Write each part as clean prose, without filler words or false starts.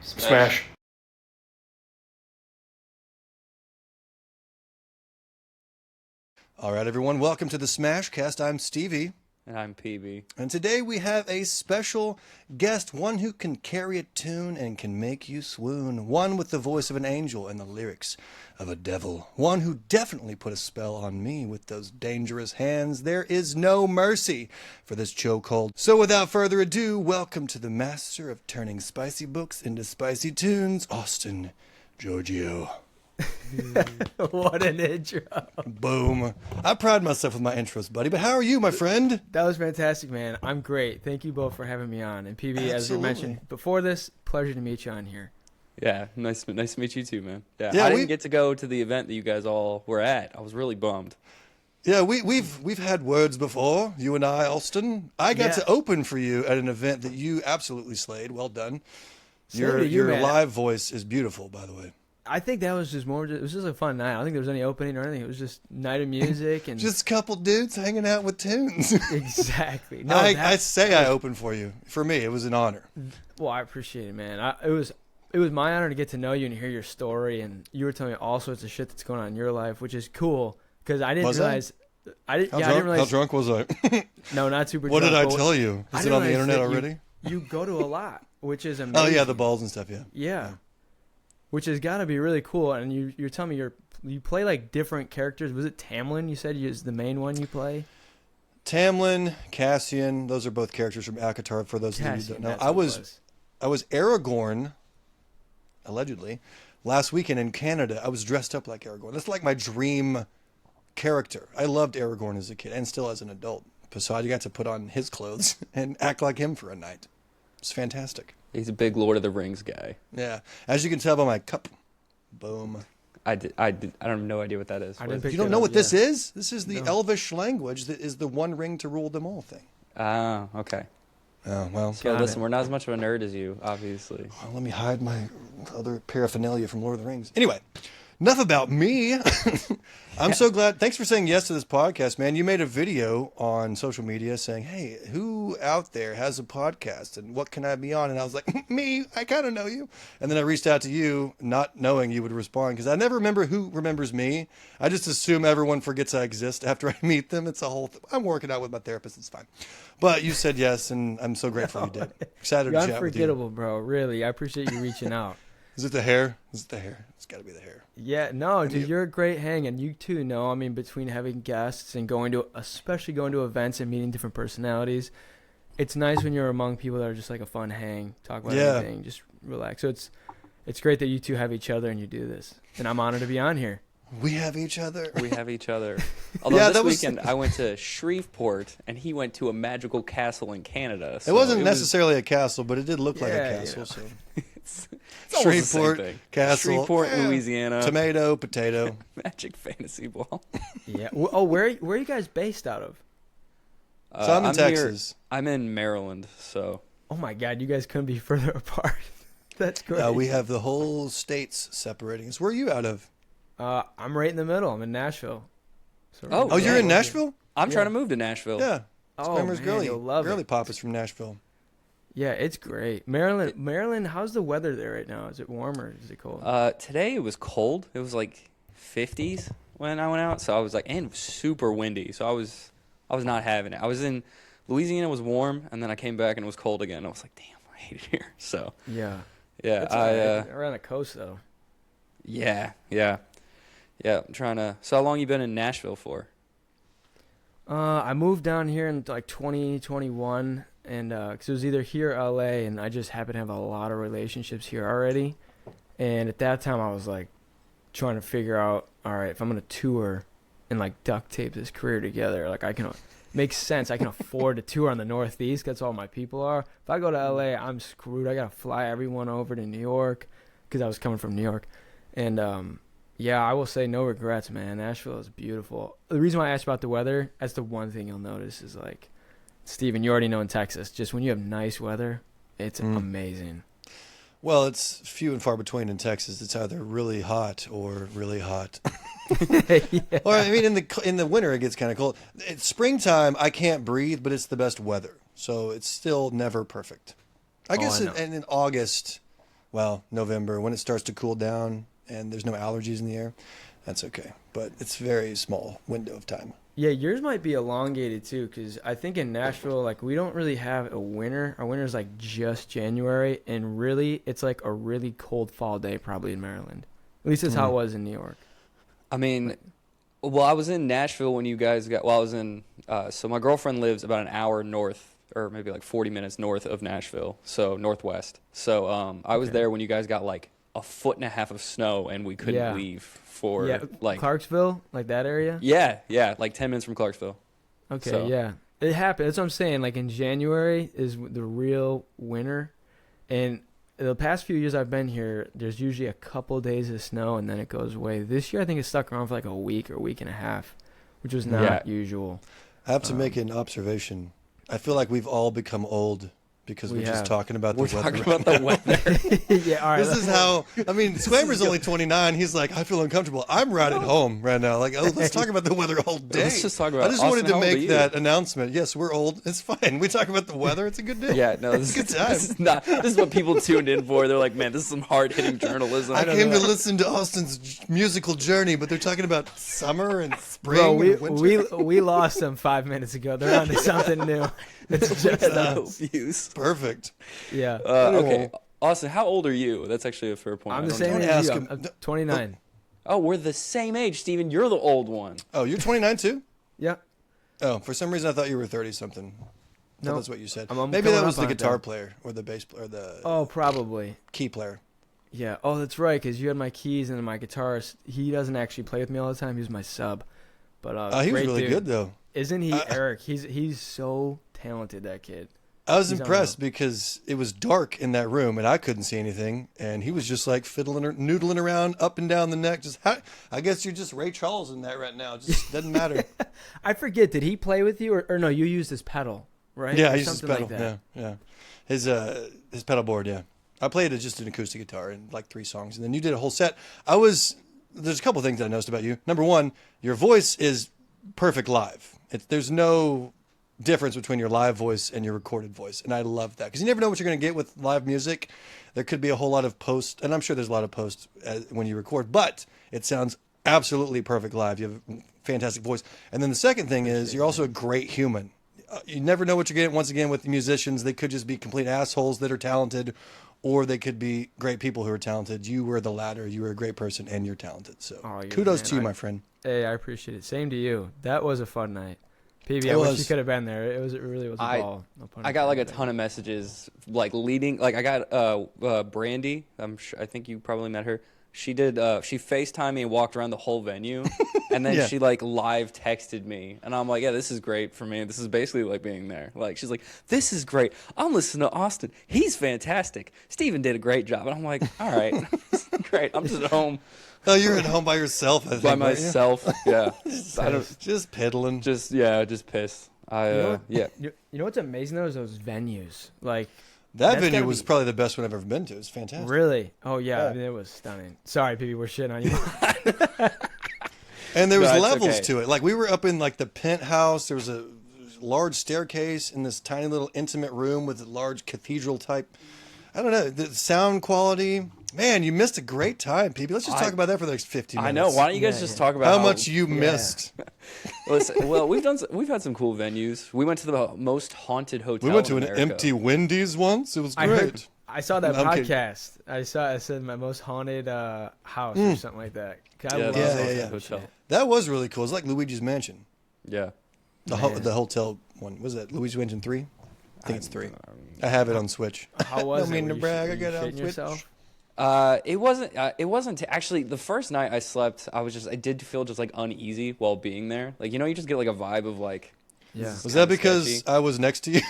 Smash. All right, everyone, welcome to the SmashCast. I'm Stevie. And I'm PB. And today we have a special guest, one who can carry a tune and can make you swoon, one with the voice of an angel and the lyrics of a devil, one who definitely put a spell on me with those dangerous hands. There is no mercy for this chokehold. So without further ado, welcome to the master of turning spicy books into spicy tunes, Austin Giorgio. What an intro. Boom. I pride myself with my intros, buddy, but how are you, my friend? That was fantastic, man. I'm great. Thank you both for having me on. And PB, as you mentioned before this, pleasure to meet you on here. Yeah, nice to meet you too, man. Yeah, Yeah, I didn't get to go to the event that you guys all were at. I was really bummed. Yeah, we've had words before, you and I, Austin. I got to open for you at an event that you absolutely slayed. Well done. Your live voice is beautiful, by the way. I think that was just it was just a fun night. I don't think there was any opening or anything. It was just night of music and just a couple dudes hanging out with tunes. Exactly. No, I opened for you. For me, it was an honor. Well, I appreciate it, man. It was my honor to get to know you and hear your story. And you were telling me all sorts of shit that's going on in your life, which is cool because I didn't realize. I didn't realize. How drunk was I? No, not super. What drunk. What did I tell you? Is it on the internet already? You go to a lot, which is amazing. Oh yeah, the balls and stuff. Yeah. Which has got to be really cool. And you're telling me you play like different characters. Was it Tamlin? You said is the main one you play. Tamlin, Cassian. Those are both characters from Akatar. For those of you who don't know, I was Aragorn, allegedly, last weekend in Canada. I was dressed up like Aragorn. That's like my dream character. I loved Aragorn as a kid and still as an adult. So I got to put on his clothes and act like him for a night. It's fantastic. He's a big Lord of the Rings guy. Yeah, as you can tell by my cup. Boom. I have no idea what that is. You don't know what this is? This is the Elvish language that is the one ring to rule them all thing. Oh, okay. Oh, well. So listen, we're not as much of a nerd as you, obviously. Oh, let me hide my other paraphernalia from Lord of the Rings. Anyway, enough about me. I'm so glad. Thanks for saying yes to this podcast, man. You made a video on social media saying, hey, who out there has a podcast and what can I be on? And I was like, me, I kind of know you. And then I reached out to you, not knowing you would respond because I never remember who remembers me. I just assume everyone forgets I exist after I meet them. It's a whole thing. I'm working out with my therapist. It's fine. But you said yes, and I'm so grateful you did. Excited to chat with you. Unforgettable, bro. Really. I appreciate you reaching out. Is it the hair? Is it the hair? It's got to be the hair. Yeah, no, dude, you're a great hang, and you too know. I mean, between having guests and especially going to events and meeting different personalities, it's nice when you're among people that are just like a fun hang, talk about anything, just relax. So it's great that you two have each other and you do this, and I'm honored to be on here. We have each other. We have each other. Although this weekend I went to Shreveport, and he went to a magical castle in Canada. So it wasn't necessarily a castle, but it did look like a castle. So. It's Shreveport, castle, Shreveport, Louisiana. Tomato, potato. Magic fantasy ball. Yeah. Oh, where are you guys based out of? So I'm in Texas. I'm in Maryland, so. Oh my God, you guys couldn't be further apart. That's great. We have the whole states separating us. Where are you out of? I'm right in the middle. I'm in Nashville. So you're in Nashville? I'm trying to move to Nashville. Yeah. Kramer's girly pop is from Nashville. Yeah, it's great. Maryland, how's the weather there right now? Is it warm or is it cold? Today it was cold. It was like 50s when I went out, so I was like, and it was super windy, so I was not having it. I was in Louisiana, it was warm, and then I came back and it was cold again. I was like, damn, I hate it here. So yeah, we're on the coast though. Yeah. I'm trying to. So how long you been in Nashville for? I moved down here in like 2021. And because it was either here or LA, and I just happen to have a lot of relationships here already. And at that time, I was like trying to figure out, all right, if I'm going to tour and like duct tape this career together, like makes sense. I can afford to tour on the Northeast. That's all my people are. If I go to LA, I'm screwed. I got to fly everyone over to New York because I was coming from New York. And yeah, I will say no regrets, man. Nashville is beautiful. The reason why I asked about the weather, that's the one thing you'll notice is like, Steven, you already know in Texas, just when you have nice weather, it's amazing. Well, it's few and far between in Texas. It's either really hot or really hot. Yeah. Or I mean, in the winter it gets kind of cold. It's springtime. I can't breathe, but it's the best weather, so it's still never perfect. I guess in August, well, November, when it starts to cool down and there's no allergies in the air, that's okay. But it's a very small window of time. Yeah, yours might be elongated too, because I think in Nashville, like, we don't really have a winter. Our winter is like just January, and really, it's like a really cold fall day probably in Maryland. At least that's how it was in New York. I mean, well, I was in Nashville when you guys got. Well, I was in. So my girlfriend lives about an hour north, or maybe like 40 minutes north of Nashville, so northwest. So I was there when you guys got like a foot and a half of snow, and we couldn't leave for like Clarksville, like that area. Yeah, like 10 minutes from Clarksville. Okay, So- yeah, it happened. That's what I'm saying. Like in January is the real winter, and the past few years I've been here, there's usually a couple days of snow, and then it goes away. This year I think it stuck around for like a week or a week and a half, which was not usual. I have to make an observation. I feel like we've all become old because we're just talking about the weather. We're talking about the weather. Yeah, all right. This is how, I mean, Swammer's only 29. He's like, I feel uncomfortable. I'm right at home right now. Like, oh, let's talk about the weather all day. Let's just talk about I just Austin, wanted to how old are make you? that announcement. Yes, we're old. It's fine. We talk about the weather. It's a good day. Yeah, no, It's a good time. This is what people tuned in for. They're like, man, this is some hard-hitting journalism. I came to listen to Austin's musical journey, but they're talking about summer and spring Bro, and winter. we lost them 5 minutes ago. They're on to something new. It's just no views. Perfect. yeah. Okay, Austin, how old are you? That's actually a fair point. I'm I the don't same know. Don't as ask you. him. I'm 29. Oh, we're the same age, Steven. You're the old one. Oh, you're 29 too? Yeah. Oh, for some reason I thought you were 30 something. No, That's what you said. I'm Maybe coming that was up the on it, guitar though. player or the bass player or the Oh, probably. key player. Yeah. Oh, that's right. Because you had my keys and my guitarist. He doesn't actually play with me all the time. He was my sub. But He was great really dude. good though. Isn't he, Eric? He's so talented. That kid. I was He's impressed because it was dark in that room and I couldn't see anything, and he was just like fiddling or noodling around up and down the neck. Just I guess you're just Ray Charles in that right now. It just doesn't matter. I forget. Did he play with you, or no? You used his pedal, right? Yeah, Or I used his something pedal. like that. Yeah. His pedal board. Yeah, I played it just an acoustic guitar and like 3 songs, and then you did a whole set. There's a couple things that I noticed about you. Number one, your voice is perfect live. There's no difference between your live voice and your recorded voice, and I love that because you never know what you're going to get with live music. There could be a whole lot of post, and I'm sure there's a lot of post when you record, but it sounds absolutely perfect live. You have a fantastic voice. And then the second thing is you're also a great human. You never know what you're getting. Once again, with musicians, they could just be complete assholes that are talented, or they could be great people who are talented. You were the latter. You were a great person, and you're talented. So kudos to you, my friend. Hey, I appreciate it. Same to you. That was a fun night. PB, I It wish was. you could have been there. It really was a ball. No pun I got like a intended. ton of messages, like leading. Like I got Brandy. I think you probably met her. She did. She FaceTimed me and walked around the whole venue, and then Yeah. she like live texted me, and I'm like, yeah, this is great for me. This is basically like being there. Like she's like, this is great. I'm listening to Austin. He's fantastic. Steven did a great job, and I'm like, all right, great. I'm just at home Oh, you're at home by yourself, I think. by aren't you? myself. Yeah, I don't. Just piddling. Just pissed. Yeah. You know what's amazing though is those venues. Like That that's venue gotta was be- probably the best one I've ever been to. It's fantastic. really. Oh yeah, Yeah. I mean, it was stunning. Sorry, PB, we're shitting on you. And there was No, it's levels okay. to it. Like we were up in like the penthouse. There was a large staircase in this tiny little intimate room with a large cathedral type. I don't know, the sound quality. Man, you missed a great time, people. Let's just talk about that for the next 15 minutes. I know. Why don't you guys Yeah, just yeah. talk about How much you Yeah. missed? Listen, well, we've had some cool venues. We went to the most haunted hotel. We went to in an America. empty Wendy's once. It was I great. heard. I saw that I'm kidding. podcast. I said my most haunted house or something like that. I Yeah, love yeah, that yeah. hotel. shit. That was really cool. It's like Luigi's Mansion. Yeah. The Man. the hotel one. Was that Luigi's Mansion 3? I think it's 3. I have it on Switch. How was Don't it? mean Were to you brag, were I you got it on shitting Twitch. yourself? It wasn't. Actually, the first night I slept, I did feel just like uneasy while being there. Like you just get like a vibe of like. Yeah. this is Was that kinda because sketchy. I was next to you?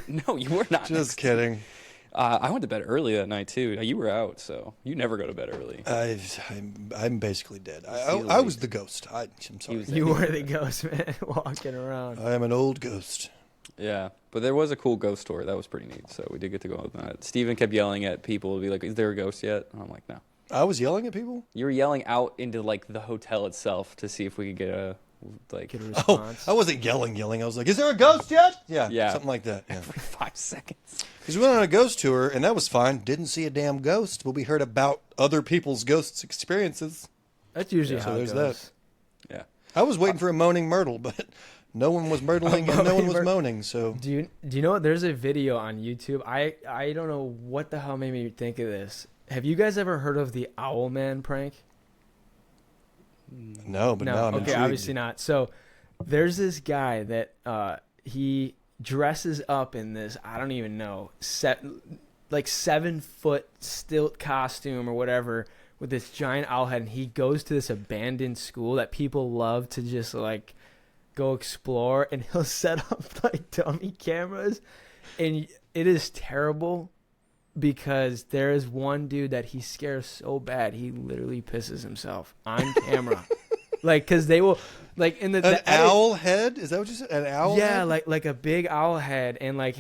No, you were not. Just kidding. I went to bed early that night too. You were out, so you never go to bed early. I'm basically dead. I Easily. was the ghost. I'm sorry. was- You were the ghost, man, walking around. I am an old ghost. Yeah, but there was a cool ghost tour. That was pretty neat. So we did get to go on that. Steven kept yelling at people to be like, "Is there a ghost yet?" And I'm like, "No." I was yelling at people? You were yelling out into like the hotel itself to see if we could get a like Get a Oh, response. I wasn't yelling. I was like, is there a ghost yet? Yeah, Yeah. something like that. Yeah. every 5 seconds. Because we went on a ghost tour, and that was fine. Didn't see a damn ghost, but we heard about other people's ghosts experiences. That's usually Yeah, how so it there's goes. Yeah. I was waiting for a moaning myrtle, but no one was myrtling and no one was moaning. So Do you know what? There's a video on YouTube. I don't know what the hell made me think of this. Have you guys ever heard of the Owl Man prank? no, but now I'm okay, intrigued. obviously not. So there's this guy that he dresses up in this, I don't even know, 7-foot stilt costume or whatever with this giant owl head, and he goes to this abandoned school that people love to just like go explore, and he'll set up like dummy cameras, and it is terrible because there is one dude that he scares so bad he literally pisses himself on camera. Like, because they will, like, in the owl head? Is that what you said? An owl yeah, head? like a big owl head, and like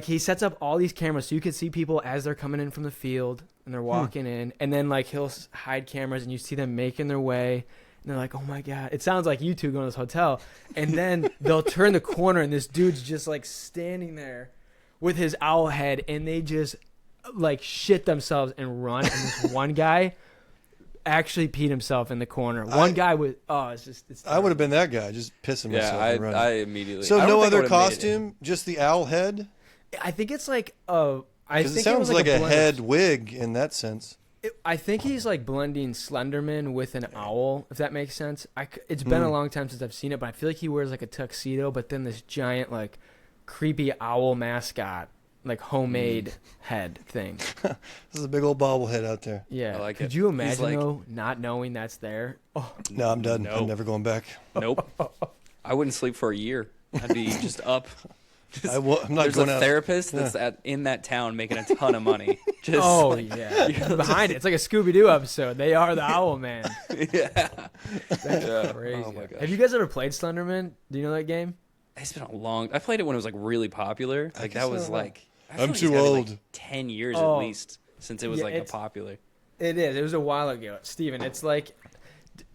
he sets up all these cameras so you can see people as they're coming in from the field and they're walking in, and then like he'll hide cameras and you see them making their way, and they're like, oh my god, it sounds like you two going to this hotel, and then they'll turn the corner and this dude's just like standing there with his owl head, and they just like shit themselves and run, and this one guy actually peed himself in the corner. One guy was it's I would have been that guy, just pissing myself and running. I immediately. So I don't no think I other would've made it. costume, just the owl head? I think it's like Because it sounds like a head wig in that sense. I think he's like blending Slenderman with an owl, if that makes sense. It's been a long time since I've seen it, but I feel like he wears like a tuxedo, but then this giant like creepy owl mascot, like homemade head thing. This is a big old bobblehead out there. Yeah. I like Could it. you He's imagine like- though not knowing that's there? Oh, No, I'm done. No. I'm never going back. Nope. I wouldn't sleep for a year. I'd be just up. I'm not There's going a out. therapist that's in that town making a ton of money. Just oh like, yeah. Behind it. It's like a Scooby-Doo episode. They are the Owl Man. yeah. That's crazy. Oh my gosh. Have you guys ever played Slenderman? Do you know that game? It's been a long. I played it when it was like really popular. Like guess that was so. like. I feel I'm like it's too gotta be, old. Like 10 years Oh. at least since it was Yeah, like a it's- popular. It is. It was a while ago. Steven, it's like,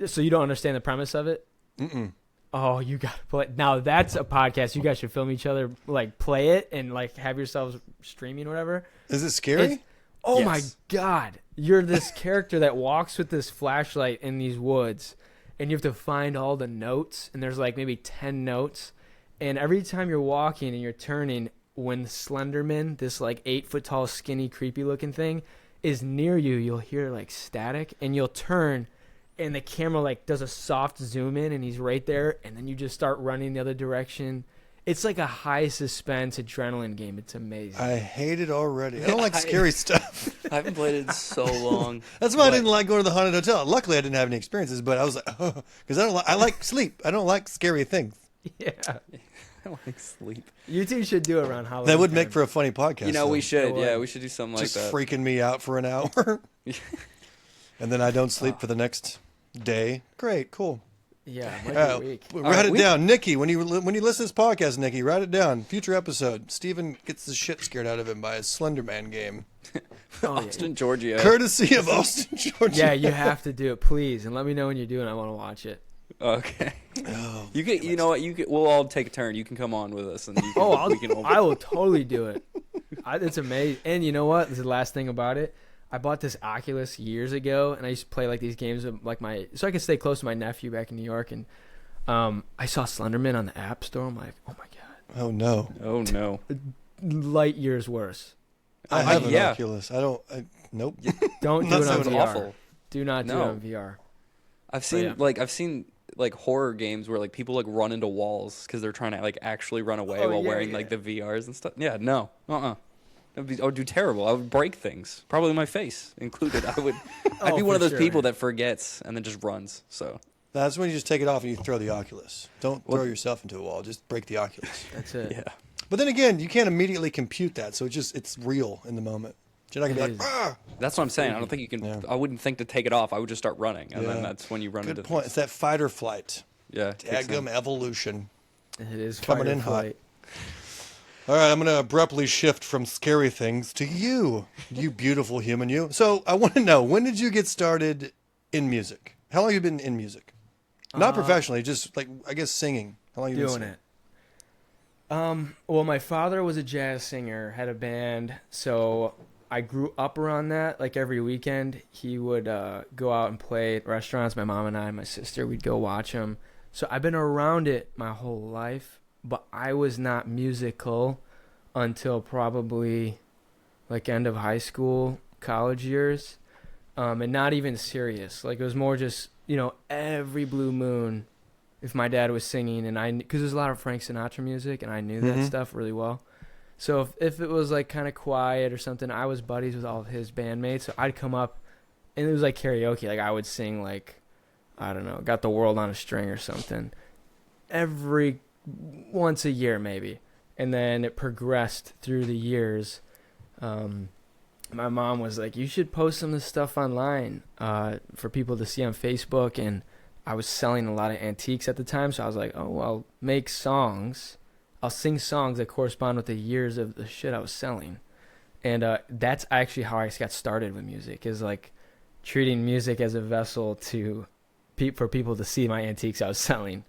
so you don't understand the premise of it? Mm-mm. Oh, you got to play. Now that's a podcast. You guys should film each other, like play it and like have yourselves streaming or whatever. Is it scary? Oh Yes. my God. You're this character that walks with this flashlight in these woods, and you have to find all the notes, and there's like maybe 10 notes. And every time you're walking and you're turning, when Slenderman, this like 8-foot tall, skinny, creepy looking thing, is near you, you'll hear like static, and you'll turn, and the camera like does a soft zoom in, and he's right there, and then you just start running the other direction. It's like a high suspense adrenaline game. It's amazing. I hate it already. I don't like scary stuff. I haven't played it in so long. That's why I But- didn't like going to the haunted hotel. Luckily, I didn't have any experiences, but I was like, oh, because I like sleep. I don't like scary things. Yeah. I don't like sleep. You two should do it around Halloween. That would time. make for a funny podcast. You know, we though. should. It Yeah, would. we should do something Just like that. freaking me out for an hour. And then I don't sleep for the next day. Great, cool. Yeah, it might be a week. Write it down, Nikki. When you listen to this podcast, Nikki, write it down. Future episode. Steven gets the shit scared out of him by his Slenderman game, Oh, yeah. Austin Giorgio. courtesy of Austin Giorgio. Yeah, you have to do it, please, and let me know when you're doing it. I want to watch it. Okay. Oh, You get. You know what? We'll all take a turn. You can come on with us, and you can, Oh, we can. I will totally do it. It's amazing. And you know what? This is the last thing about it. I bought this Oculus years ago, and I used to play like these games with like so I could stay close to my nephew back in New York. And I saw Slenderman on the App Store. I'm like, oh my god, Oh no, Oh no. light years worse. I have an yeah. Oculus. Nope. Don't do That it on sounds VR. awful. Do not do No. it on VR. I've seen yeah. like horror games where like people like run into walls because they're trying to like actually run away Oh, while yeah, wearing yeah. like the VRs and stuff. Yeah, no. I would do terrible. I would break things, probably my face included. I'd Oh, be one for of those sure. people that forgets and then just runs. So That's when you just take it off and you throw the Oculus. Don't throw yourself into a wall. Just break the Oculus. That's it. yeah. But then again, you can't immediately compute that, so it's real in the moment. You're not gonna It be like, is. ah. That's what I'm saying. I don't think you can. Yeah. I wouldn't think to take it off. I would just start running, and Yeah. then that's when you run Good into. point. It's that fight or flight. Yeah. it kicks in. Daggum evolution. It is Coming fight or in hot. flight. All right, I'm going to abruptly shift from scary things to you beautiful human, you. So I want to know, when did you get started in music? How long have you been in music? Not professionally, just like, I guess, singing. How long have you been Doing singing? Well, my father was a jazz singer, had a band, so I grew up around that. Like every weekend, he would go out and play at restaurants. My mom and I and my sister, we'd go watch him. So I've been around it my whole life, but I was not musical until probably like end of high school, college years, and not even serious. Like it was more just, every blue moon, if my dad was singing and because there's a lot of Frank Sinatra music and I knew that stuff really well. So if it was like kind of quiet or something, I was buddies with all of his bandmates. So I'd come up and it was like karaoke. Like I would sing like, I don't know, Got the World on a String or something once a year maybe. And then it progressed through the years. My mom was like, you should post some of this stuff online for people to see on Facebook. And I was selling a lot of antiques at the time, so I was like, oh, I'll make songs. I'll sing songs that correspond with the years of the shit I was selling. And that's actually how I got started with music, is like treating music as a vessel for people to see my antiques I was selling.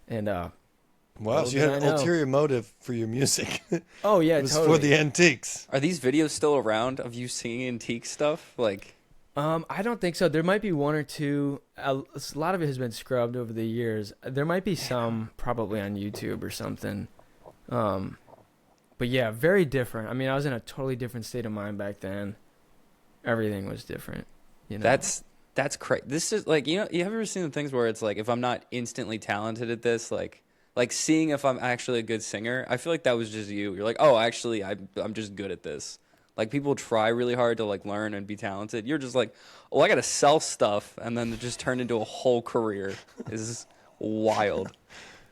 And wow, so you had an ulterior motive for your music. Oh, yeah, it was totally. for the antiques. Are these videos still around of you singing antique stuff? Like, I don't think so. There might be one or two. A lot of it has been scrubbed over the years. There might be some probably on YouTube or something. But yeah, very different. I mean, I was in a totally different state of mind back then. Everything was different. That's crazy. This is like, you have ever seen the things where it's like, if I'm not instantly talented at this, like seeing if I'm actually a good singer, I feel like that was just you. You're like, oh, actually, I'm just good at this. Like, people try really hard to, like, learn and be talented. You're just like, oh, I got to sell stuff, and then it just turned into a whole career. Is wild.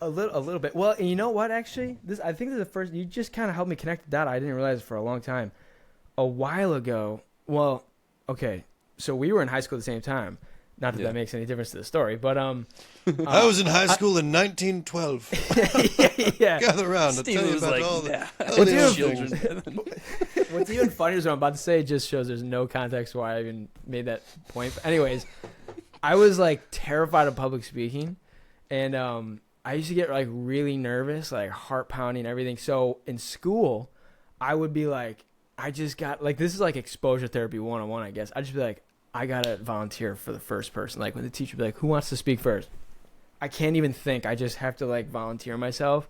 A little bit. Well, and you know what, actually? I think this is the first... You just kind of helped me connect that. I didn't realize it for a long time. A while ago... Well, okay. So we were in high school at the same time. Not that that makes any difference to the story, but... I was in high school in 1912. Yeah. Gather around. Steve I'll tell you was about like, all nah. children. What's even funnier is what I'm about to say just shows there's no context why I even made that point. But anyways, I was like terrified of public speaking, and I used to get like really nervous, like heart pounding, everything. So in school, I would be like, I just got like, this is like exposure therapy 101, I guess. I'd just be like, I gotta volunteer for the first person. Like when the teacher would be like, who wants to speak first? I can't even think. I just have to like volunteer myself.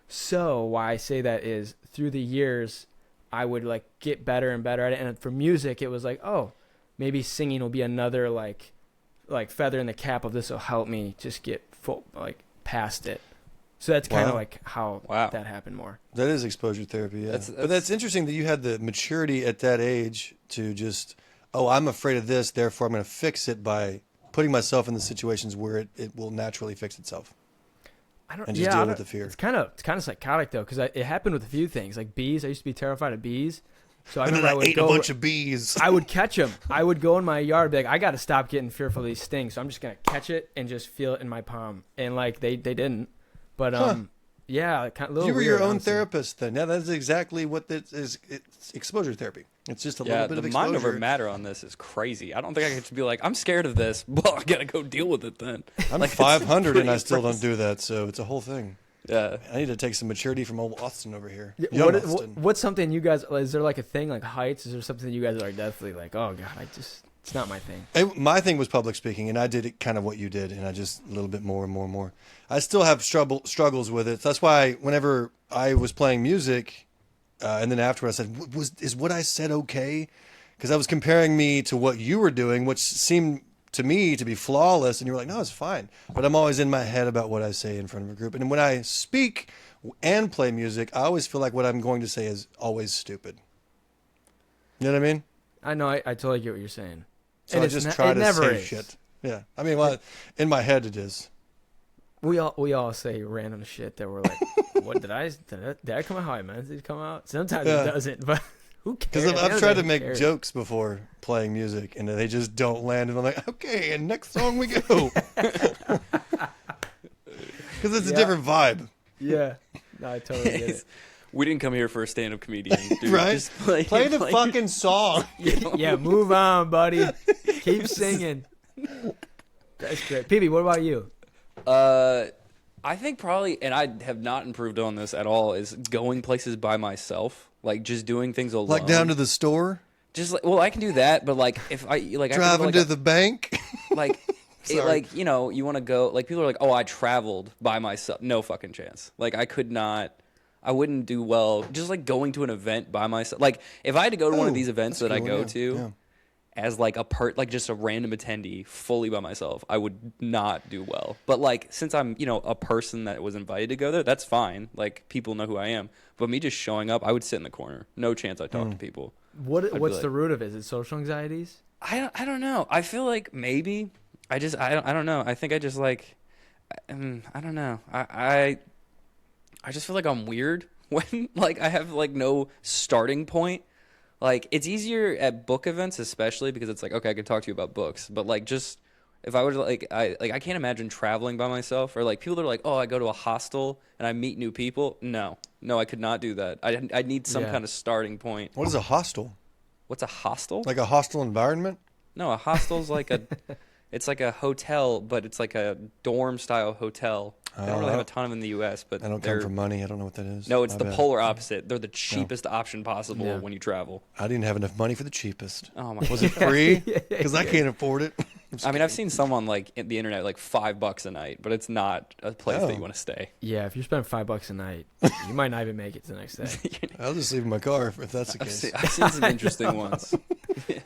So why I say that is through the years, I would like get better and better at it. And for music, it was like, oh, maybe singing will be another like feather in the cap of this will help me just get past it. So that's kind of like how that happened more. That is exposure therapy, yeah. But that's interesting that you had the maturity at that age to just, oh, I'm afraid of this, therefore I'm going to fix it by putting myself in the situations where it will naturally fix itself. Deal with the fear. It's kind of psychotic though, because it happened with a few things, like bees. I used to be terrified of bees, so I remember I would ate a bunch of bees. I would catch them. I would go in my yard, be like, I got to stop getting fearful of these stings, so I'm just gonna catch it and just feel it in my palm. And like they didn't, but yeah, you were your own therapist then. Yeah, that's exactly what this is. It's exposure therapy. It's just a little bit of exposure. The mind over matter on this is crazy. I don't think I could just be like, I'm scared of this. Well, I gotta go deal with it then. I'm like, 500 and I still don't do that, so it's a whole thing. Yeah, I need to take some maturity from old Austin over here. Yeah, what's something you guys? Is there like a thing like heights? Is there something you guys are definitely like? Oh god, it's not my thing. My thing was public speaking, and I did it kind of what you did, and I just a little bit more and more and more. I still have struggles with it. That's why whenever I was playing music, and then afterwards I said, "Is what I said okay?" Because I was comparing me to what you were doing, which seemed to me to be flawless, and you were like, "No, it's fine." But I'm always in my head about what I say in front of a group, and when I speak and play music, I always feel like what I'm going to say is always stupid. You know what I mean? I know. I totally get what you're saying. So I just try to say shit. Yeah, I mean, well, in my head it is. We all say random shit that we're like, what did I come out how I meant it to come out? Sometimes it doesn't, but who cares? Because I've tried to make jokes before playing music, and they just don't land, and I'm like, okay, and next song we go. Because it's a different vibe. Yeah, no, I totally get it. We didn't come here for a stand-up comedian, dude. Right? Just play the fucking song. Yeah, move on, buddy. Keep singing. That's great. PB, what about you? I think probably, and I have not improved on this at all, is going places by myself, like just doing things alone. Like down to the store, just like, well, I can do that, but like if I like driving to the bank. like like you know, you want to go, like people are like, oh, I traveled by myself. No fucking chance. Like I could not. I wouldn't do well just like going to an event by myself. Like if I had to go to one of these events that I go to as like like just a random attendee fully by myself, I would not do well. But like since I'm, you know, a person that was invited to go there, that's fine. Like people know who I am. But me just showing up, I would sit in the corner. No chance I'd talk to people. What's the root of it? Is it social anxieties? I don't know. I feel like maybe I don't know. I think I just like I don't know. I just feel like I'm weird when like I have like no starting point. Like it's easier at book events, especially because it's like, okay, I can talk to you about books. But like just if I was like I can't imagine traveling by myself, or like people that are like, oh, I go to a hostel and I meet new people. No, I could not do that. I need some kind of starting point. What is a hostel? What's a hostel? Like a hostile environment? No, a hostel's like it's like a hotel, but it's like a dorm style hotel. They don't really have a ton of them in the U.S., but I don't come from money. I don't know what that is. No, it's the polar opposite. They're the cheapest option possible when you travel. I didn't have enough money for the cheapest. Oh my! Was it free? Because I can't afford it. I mean, I've seen some on like the internet like $5 a night, but it's not a place that you want to stay. Yeah, if you spend $5 a night, you might not even make it to the next day. I'll just leave in my car if that's the case. I've seen some interesting ones. Yeah.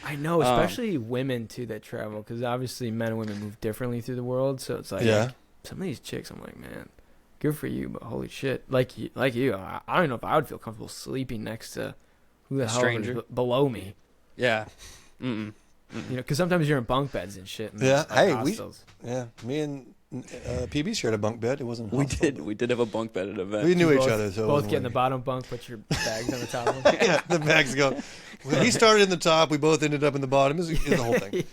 I know, especially women too that travel, because obviously men and women move differently through the world. So it's like some of these chicks, I'm like, man, good for you, but holy shit, like you, I don't know if I would feel comfortable sleeping next to who the hell is below me. Yeah. You know, because sometimes you're in bunk beds and shit. And me and PB shared a bunk bed. It wasn't. We did have a bunk bed at an event. We knew each other, so both get in the bottom bunk, put your bags on the top of them. Yeah, the bags go. Well, he started in the top. We both ended up in the bottom. It was the whole thing.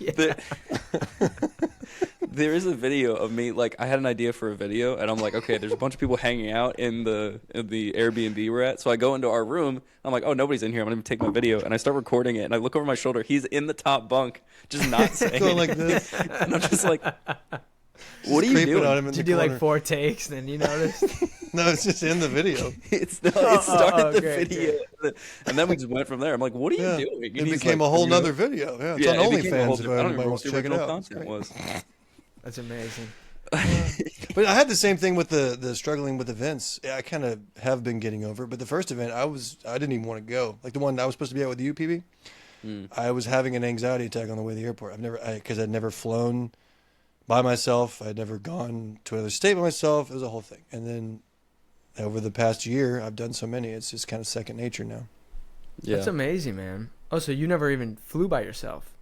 There is a video of me, like, I had an idea for a video, and I'm like, okay, there's a bunch of people hanging out in the Airbnb we're at. So I go into our room. I'm like, oh, nobody's in here. I'm going to take my video. And I start recording it, and I look over my shoulder. He's in the top bunk, just not saying going like this. And I'm just like, what are you doing? On him in Did you do like 4 takes, and then you noticed? No, it's just in the video. It started the video, and then we just went from there. I'm like, what are you doing? And it became a whole nother video. Yeah, it's on OnlyFans if anybody wants to check it out. That's amazing. But I had the same thing with the struggling with events. I kind of have been getting over it. But the first event, I didn't even want to go. Like the one I was supposed to be at with you, PB. I was having an anxiety attack on the way to the airport. Because I'd never flown by myself. I'd never gone to another state by myself. It was a whole thing. And then over the past year, I've done so many. It's just kind of second nature now. Yeah. That's amazing, man. Oh, so you never even flew by yourself?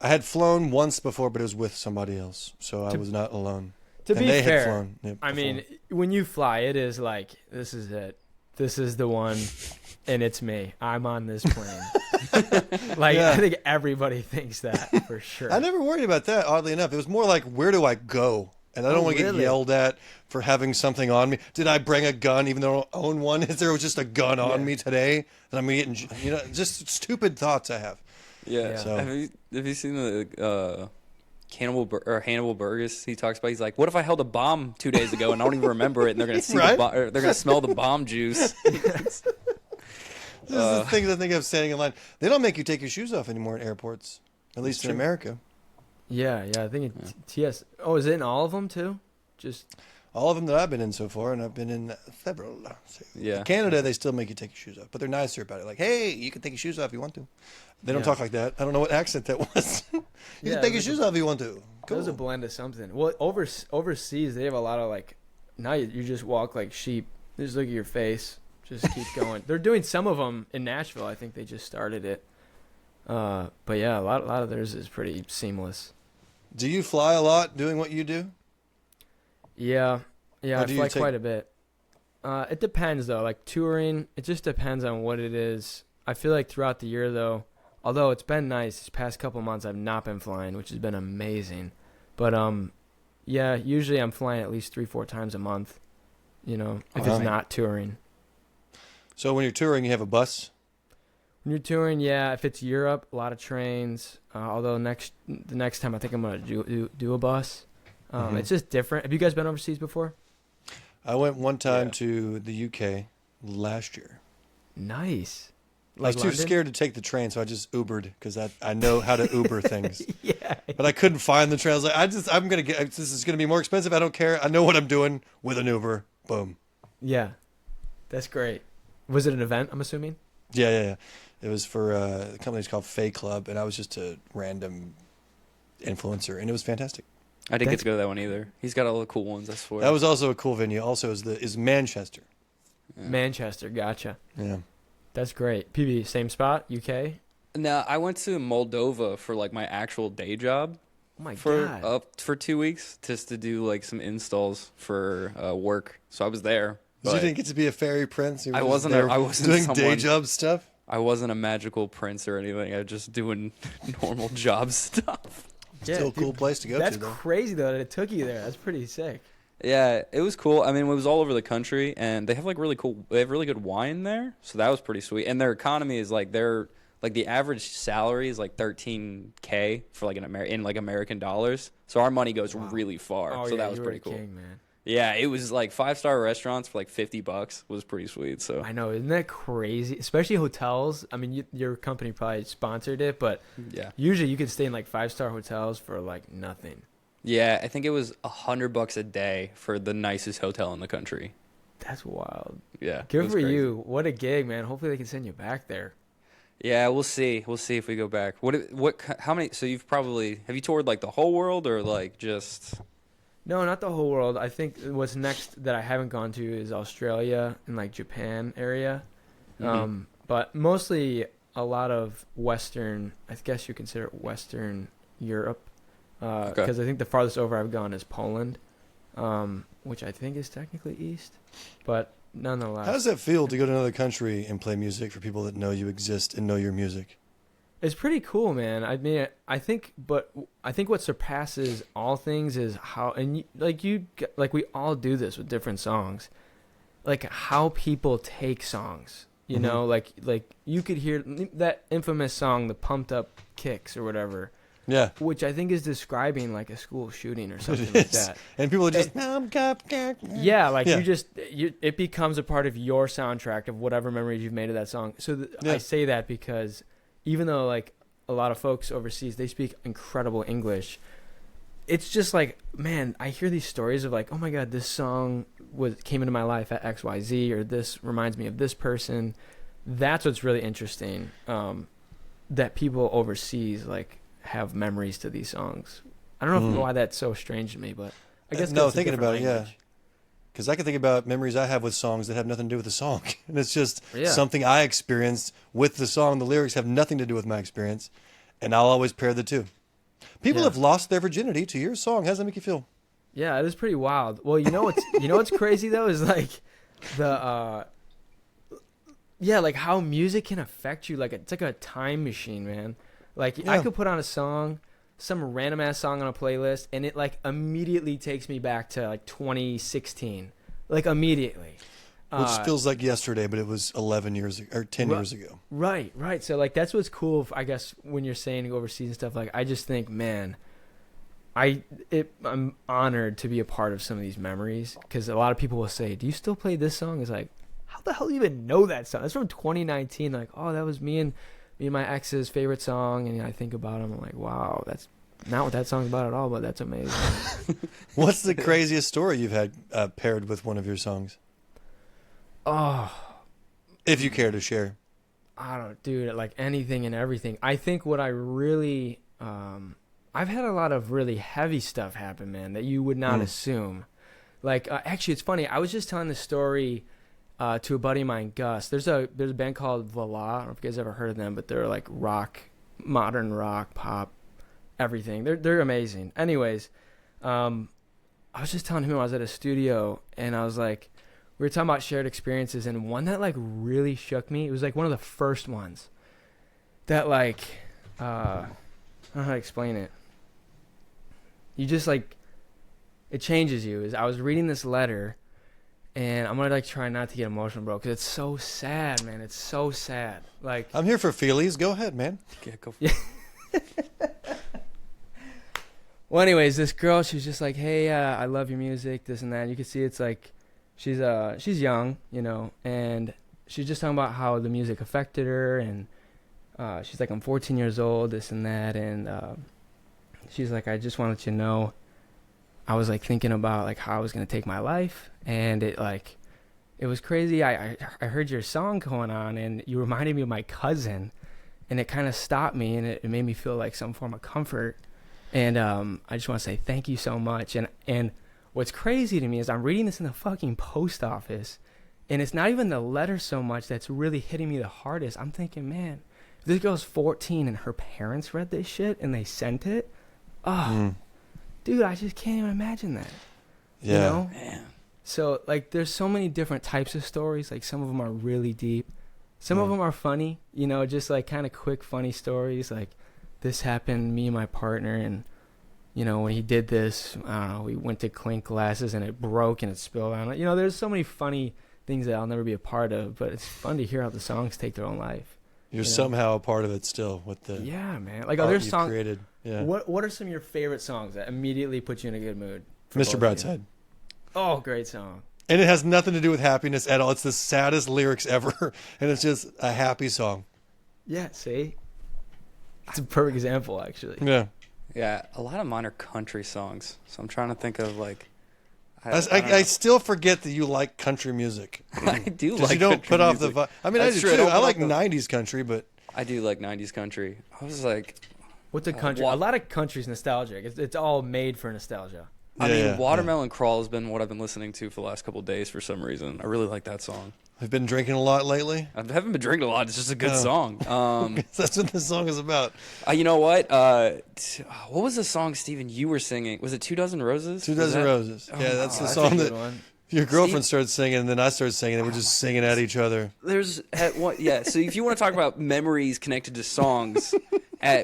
I had flown once before, but it was with somebody else, so I was not alone. To be fair, I mean, when you fly, it is like, this is it. This is the one, and it's me. I'm on this plane. I think everybody thinks that for sure. I never worried about that, oddly enough. It was more like, where do I go? And I don't want to get yelled at for having something on me. Did I bring a gun even though I don't own one? Is there just a gun on me today that I'm getting, just stupid thoughts I have. Yeah. So. Have you seen the Hannibal Buress? He talks about, he's like, what if I held a bomb 2 days ago and I don't even remember it, and they're gonna see they're gonna smell the bomb juice. This is the things I think of standing in line. They don't make you take your shoes off anymore at airports, at least in America. Yeah, I think TS. Oh, is it in all of them too? Just all of them that I've been in so far, and I've been in several. Yeah. In Canada, they still make you take your shoes off, but they're nicer about it. Like, hey, you can take your shoes off if you want to. They don't talk like that. I don't know what accent that was. You can take your shoes off if you want to. Cool. It was a blend of something. Well, overseas, they have a lot of like, now you just walk like sheep. They just look at your face. Just keep going. They're doing some of them in Nashville. I think they just started it. But yeah, a lot of theirs is pretty seamless. Do you fly a lot doing what you do? Yeah, I fly quite a bit. It depends though. Like touring, it just depends on what it is. I feel like throughout the year though, although it's been nice, these past couple months I've not been flying, which has been amazing. But yeah, usually I'm flying at least 3-4 times a month. If it's not touring. So when you're touring, you have a bus? When you're touring, yeah. If it's Europe, a lot of trains. Although the next time I think I'm gonna do a bus. It's just different. Have you guys been overseas before? I went one time to the UK last year. Nice. I was too London? scared to take the train, so I just Ubered because I know how to Uber things. Yeah. But I couldn't find the train. I was like, I'm gonna get this is gonna be more expensive. I don't care. I know what I'm doing with an Uber. Boom. Yeah. That's great. Was it an event, I'm assuming? Yeah. It was for the company's called Faye Club, and I was just a random influencer, and it was fantastic. I didn't get to go to that one either. He's got all the cool ones, I swear. That was also a cool venue. Also, is Manchester. Yeah. Manchester, gotcha. Yeah. That's great. PB, same spot, UK? No, I went to Moldova for like my actual day job Oh my for God. for 2 weeks just to do like some installs for work. So I was there. You but didn't get to be a fairy prince. You were I just wasn't. there I wasn't doing day someone- job stuff. I wasn't a magical prince or anything. I was just doing normal job stuff. Yeah, Still a cool dude, place to go That's to, though. crazy, though, that it took you there. That's pretty sick. Yeah, it was cool. I mean, it was all over the country, and they have like really cool. They have really good wine there, so that was pretty sweet. And their economy is like the average salary is like $13K for like in like American dollars. So our money goes really far. Oh, so yeah, that was you were pretty a cool. king, man. Yeah, it was like 5-star restaurants for like $50 was pretty sweet. So I know, isn't that crazy? Especially hotels. I mean, your company probably sponsored it, but yeah, usually you could stay in like 5-star hotels for like nothing. yeah, I think it was $100 a day for the nicest hotel in the country. That's wild. Yeah, it Good was for crazy. you. What a gig, man. Hopefully they can send you back there. Yeah, we'll see. We'll see if we go back. How many? So have you toured like the whole world or like just? No, not the whole world. I think what's next that I haven't gone to is Australia and like Japan area. Mhm. But mostly a lot of Western, I guess you consider it Western Europe. Because I think the farthest over I've gone is Poland, which I think is technically east. But nonetheless. How does that feel to go to another country and play music for people that know you exist and know your music? It's pretty cool, man. I mean, I think what surpasses all things is how, and we all do this with different songs, like how people take songs. You Mhm. know, like you could hear that infamous song, "The Pumped Up Kicks" or whatever, Yeah. which I think is describing like a school shooting or something It like is. that. And people are just, Yeah, like Yeah. it becomes a part of your soundtrack of whatever memories you've made of that song. So Yeah. I say that because even though like a lot of folks overseas, they speak incredible English, it's just like, man, I hear these stories of like, oh my God, this song came into my life at XYZ, or this reminds me of this person. That's what's really interesting, that people overseas like have memories to these songs. I don't know why that's so strange to me, but I guess 'cause No, it's a thinking different about it, yeah. language. Because I can think about memories I have with songs that have nothing to do with the song. And it's just Yeah. something I experienced with the song. The lyrics have nothing to do with my experience. And I'll always pair the two. People Yeah. have lost their virginity to your song. How does that make you feel? Yeah, it is pretty wild. Well, what's crazy though is like like how music can affect you. Like it's like a time machine, man. Like I Yeah. could put on a song, some random ass song on a playlist, and it like immediately takes me back to like 2016, like immediately. Which feels like yesterday, but it was 11 years ago, or 10 years ago. Right. So like that's what's cool. I guess when you're saying overseas and stuff, like I just think, man, I'm honored to be a part of some of these memories, because a lot of people will say, "Do you still play this song?" It's like, how the hell do you even know that song? That's from 2019. Like, oh, that was me and my ex's favorite song, and I think about him. I'm like, wow, that's not what that song's about at all, but that's amazing. What's the craziest story you've had paired with one of your songs? Oh, If you care to share. I don't, dude, like anything and everything. I think what I really, I've had a lot of really heavy stuff happen, man, that you would not assume. Like, actually, it's funny. I was just telling this story to a buddy of mine, Gus. There's a band called Voila. I don't know if you guys ever heard of them, but they're like rock, modern rock, pop, everything. They're amazing. Anyways, I was just telling him I was at a studio, and I was like, we were talking about shared experiences, and one that like really shook me. It was like one of the first ones that like, I don't know how to explain it. You just like, it changes you. I was reading this letter, and I'm gonna like try not to get emotional, bro, because it's so sad, man. It's so sad. Like, I'm here for feelies. Go ahead, man. Yeah, go for Yeah. Well, anyways, this girl, she was just like, hey, I love your music, this and that. And you can see it's like she's young, you know, and she's just talking about how the music affected her, and she's like, I'm 14 years old, this and that, and she's like, I just wanted you to know, I was like thinking about like how I was gonna take my life, and it was crazy. I heard your song going on, and you reminded me of my cousin, and it kind of stopped me, and it made me feel like some form of comfort. And I just want to say thank you so much. And what's crazy to me is I'm reading this in the fucking post office, and it's not even the letter so much that's really hitting me the hardest. I'm thinking, man, if this girl's 14 and her parents read this shit and they sent it, dude, I just can't even imagine that. Yeah. You know? Man. So, like, there's so many different types of stories. Like, some of them are really deep. Some of them are funny, you know, just, like, kind of quick, funny stories. Like, this happened, me and my partner, and, you know, when he did this, I don't know, we went to clink glasses, and it broke, and it spilled on it. You know, there's so many funny things that I'll never be a part of, but it's fun to hear how the songs take their own life. You're somehow a part of it still with the Yeah, man. Like, art other you've songs. created. Yeah. What are some of your favorite songs that immediately put you in a good mood? Mr. Brightside. Oh, great song. And it has nothing to do with happiness at all. It's the saddest lyrics ever, and it's just a happy song. Yeah, see? It's a perfect example, actually. Yeah. Yeah, a lot of mine are country songs. So I'm trying to think of like. I still forget that you like country music. I do Because like. you don't country put off music. the. I mean, That's I do true. too. don't I put like off the- '90s country, but I do like '90s country. I was like, What's a country? A lot of country's nostalgic. It's all made for nostalgia. I Yeah, mean, yeah, Watermelon Crawl has been what I've been listening to for the last couple of days for some reason. I really like that song. I've been drinking a lot lately. I haven't been drinking a lot. It's just a good Oh. song. That's what this song is about. You know what? What was the song, Steven, you were singing? Was it 2 Dozen Roses? Two Was Dozen that- Roses. Oh, Yeah, that's the That's song a good that one. your girlfriend started singing, and then I started singing, and we're just singing at each other. There's yeah. So if you want to talk about memories connected to songs,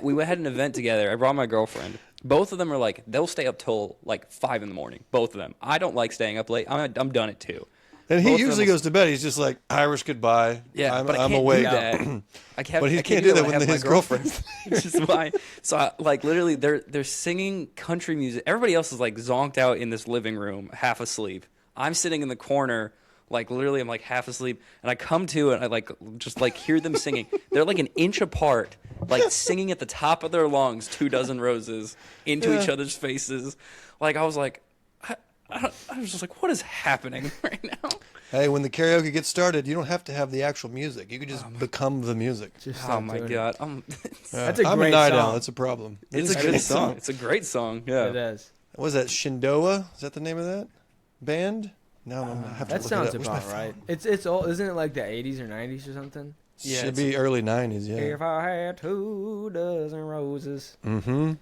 we had an event together. I brought my girlfriend. Both of them are like they'll stay up till like 5 a.m. Both of them. I don't like staying up late. I'm done at 2. And he Both of usually them- goes to bed. He's just like Irish goodbye. Yeah, I'm, but I I'm can't awake. do that. But he can't do that when I with have my his girlfriend. Which is why. So like literally, they're singing country music. Everybody else is like zonked out in this living room, half asleep. I'm sitting in the corner. Like literally, I'm like half asleep, and I come to and I like just like hear them singing. They're like an inch apart, like singing at the top of their lungs, 2 Dozen Roses into each other's faces. Like I was like, I was just like, what is happening right now? Hey, when the karaoke gets started, you don't have to have the actual music. You can just become the music. Just Oh start my doing it. god, That's a I'm great a night song. owl. That's a problem. it's a good good song. It's a great song. Yeah. It is. What was that? Shindoa? Is that the name of that band? No, I'm gonna have to That look sounds it up. Where's my about right. phone? It's old. Isn't it like the 80s or 90s or something? Yeah, Should it's be early '90s. Yeah. If I had 2 dozen roses. Mm-hmm.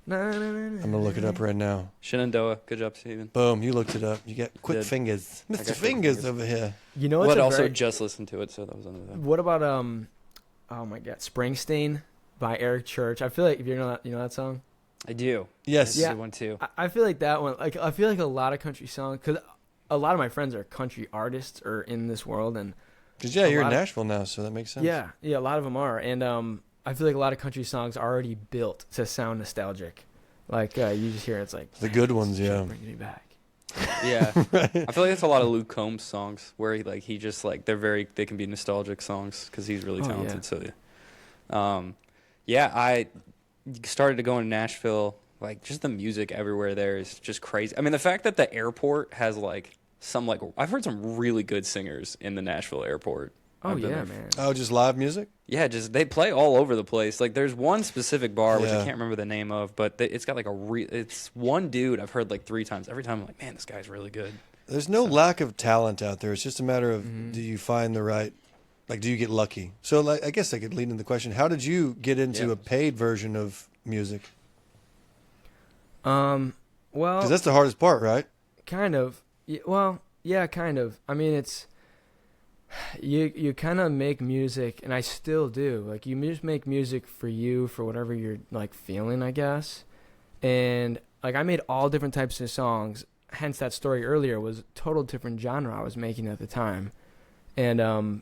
Na, na, na, na, I'm gonna look it up right now. Shenandoah. Good job, Steven. Boom! You looked it up. You got quick Did. fingers, I Mr. got quick Fingers fingers. over here. You know what's But a also very, just listened to it, so that was another thing. what about oh my god, Springsteen by Eric Church. I feel like if you know that song. I do. Yes. Yeah. Good one too. I feel like that one. Like I feel like a lot of country songs, because a lot of my friends are country artists or in this world, and Because yeah, you're in lot of- Nashville now, so that makes sense. yeah, a lot of them are, and I feel like a lot of country songs are already built to sound nostalgic. Like you just hear it's like The good ones, shit yeah. brings me back. Yeah. I feel like that's a lot of Luke Combs songs where he just like they can be nostalgic songs because he's really Oh, talented. yeah. So yeah, I started to go in Nashville. Like just the music everywhere there is just crazy. I mean, the fact that the airport has like I've heard some really good singers in the Nashville airport. Oh I've been yeah, there. man. Oh, just live music? Yeah, just they play all over the place. Like there's one specific bar which I Yeah. can't remember the name of, but it's got like it's one dude I've heard like 3 times. Every time I'm like, man, this guy's really good. There's no lack of talent out there. It's just a matter of do you find the right, like, do you get lucky? So, like, I guess I could lead into the question: how did you get into Yeah. a paid version of music? Well, Because that's the hardest part, right? kind of. Well, yeah, kind of. I mean, it's you kind of make music, and I still do. Like you just make music for you, for whatever you're like feeling, I guess. And like I made all different types of songs. Hence that story earlier was total different genre I was making at the time. And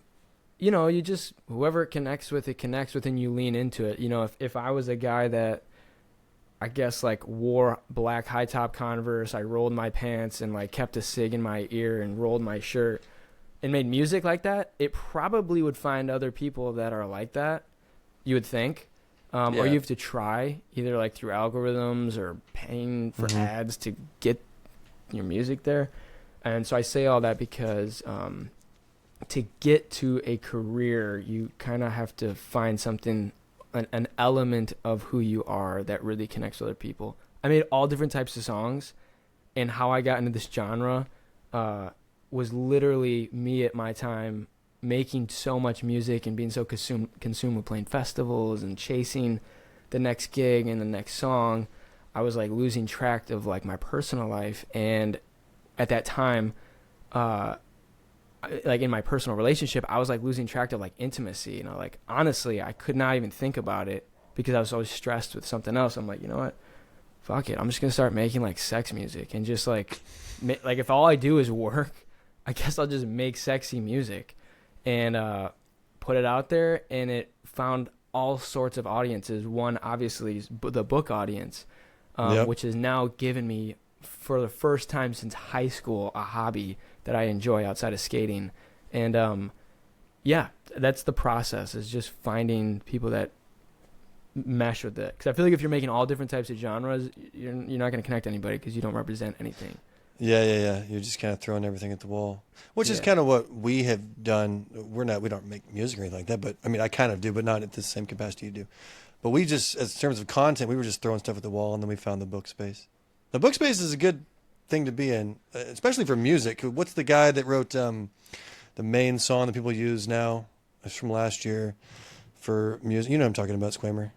you know, you just whoever it connects with, and you lean into it. You know, if I was a guy that I guess like wore black high top Converse, I rolled my pants and like kept a cig in my ear and rolled my shirt and made music like that, it probably would find other people that are like that, you would think. Or you have to try either like through algorithms or paying for ads to get your music there. And so I say all that because to get to a career, you kind of have to find something, an element of who you are that really connects with other people. I made all different types of songs, and how I got into this genre was literally me at my time making so much music and being so consumed with playing festivals and chasing the next gig and the next song. I was like losing track of like my personal life, and at that time, like in my personal relationship, I was like losing track of like intimacy. You know, like honestly, I could not even think about it because I was always stressed with something else. I'm like, you know what? Fuck it. I'm just gonna start making like sex music and just like, like if all I do is work, I guess I'll just make sexy music and put it out there. And it found all sorts of audiences. One obviously is the book audience, which has now given me, for the first time since high school, a hobby that I enjoy outside of skating. And that's the process, is just finding people that mesh with it. Because I feel like if you're making all different types of genres, you're not going to connect anybody because you don't represent anything. Yeah. You're just kind of throwing everything at the wall, which is kind of what we have done. We don't make music or anything like that, but I mean, I kind of do, but not at the same capacity you do. But we just, as in terms of content, we were just throwing stuff at the wall, and then we found the book space. The book space is a good thing to be in, especially for music. What's the guy that wrote the main song that people use now? It's from last year for music. You know what I'm talking about, Squamer.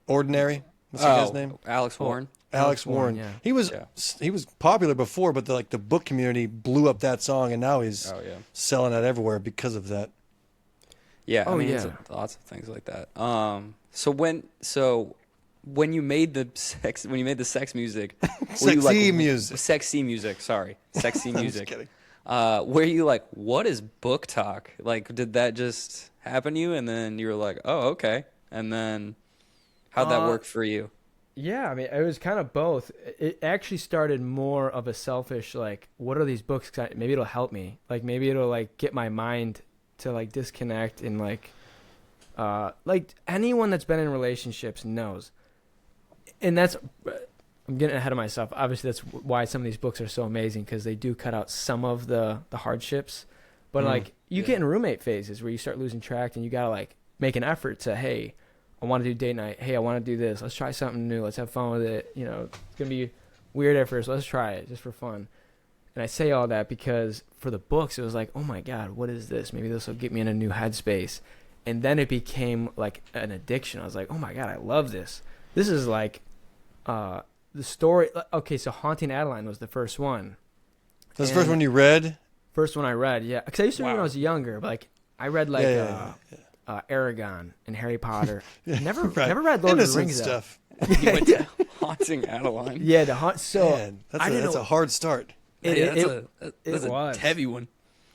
Ordinary. What's the guy's name? Alex Warren. Alex Warren. Yeah. He was popular before, but the book community blew up that song, and now he's selling it everywhere because of that. Yeah, there's lots of things like that. So when you made the sex music, sexy music. Sorry, sexy music. Just kidding. Were you like, what is book talk? Like, did that just happen to you, and then you were like, oh, okay, and then how'd that work for you? Yeah, I mean, it was kind of both. It actually started more of a selfish, like, what are these books? Maybe it'll help me. Like, maybe it'll like get my mind to like disconnect and like anyone that's been in relationships knows. And that's, I'm getting ahead of myself. Obviously, that's why some of these books are so amazing, because they do cut out some of the hardships. But like, you get in roommate phases where you start losing track, and you gotta like make an effort to, hey, I want to do date night. Hey, I want to do this. Let's try something new. Let's have fun with it. You know, it's gonna be weird at first. Let's try it just for fun. And I say all that because for the books, it was like, oh my God, what is this? Maybe this will get me in a new headspace. And then it became like an addiction. I was like, oh my God, I love this. This is like the story. Okay, so Haunting Adeline was the first one. That's the first one you read? First one I read, yeah. Because I used to read when I was younger. But like, I read like Aragon and Harry Potter. Never read Lord of the Rings stuff. You went to Haunting Adeline. Yeah, that's a hard start. That's a heavy one.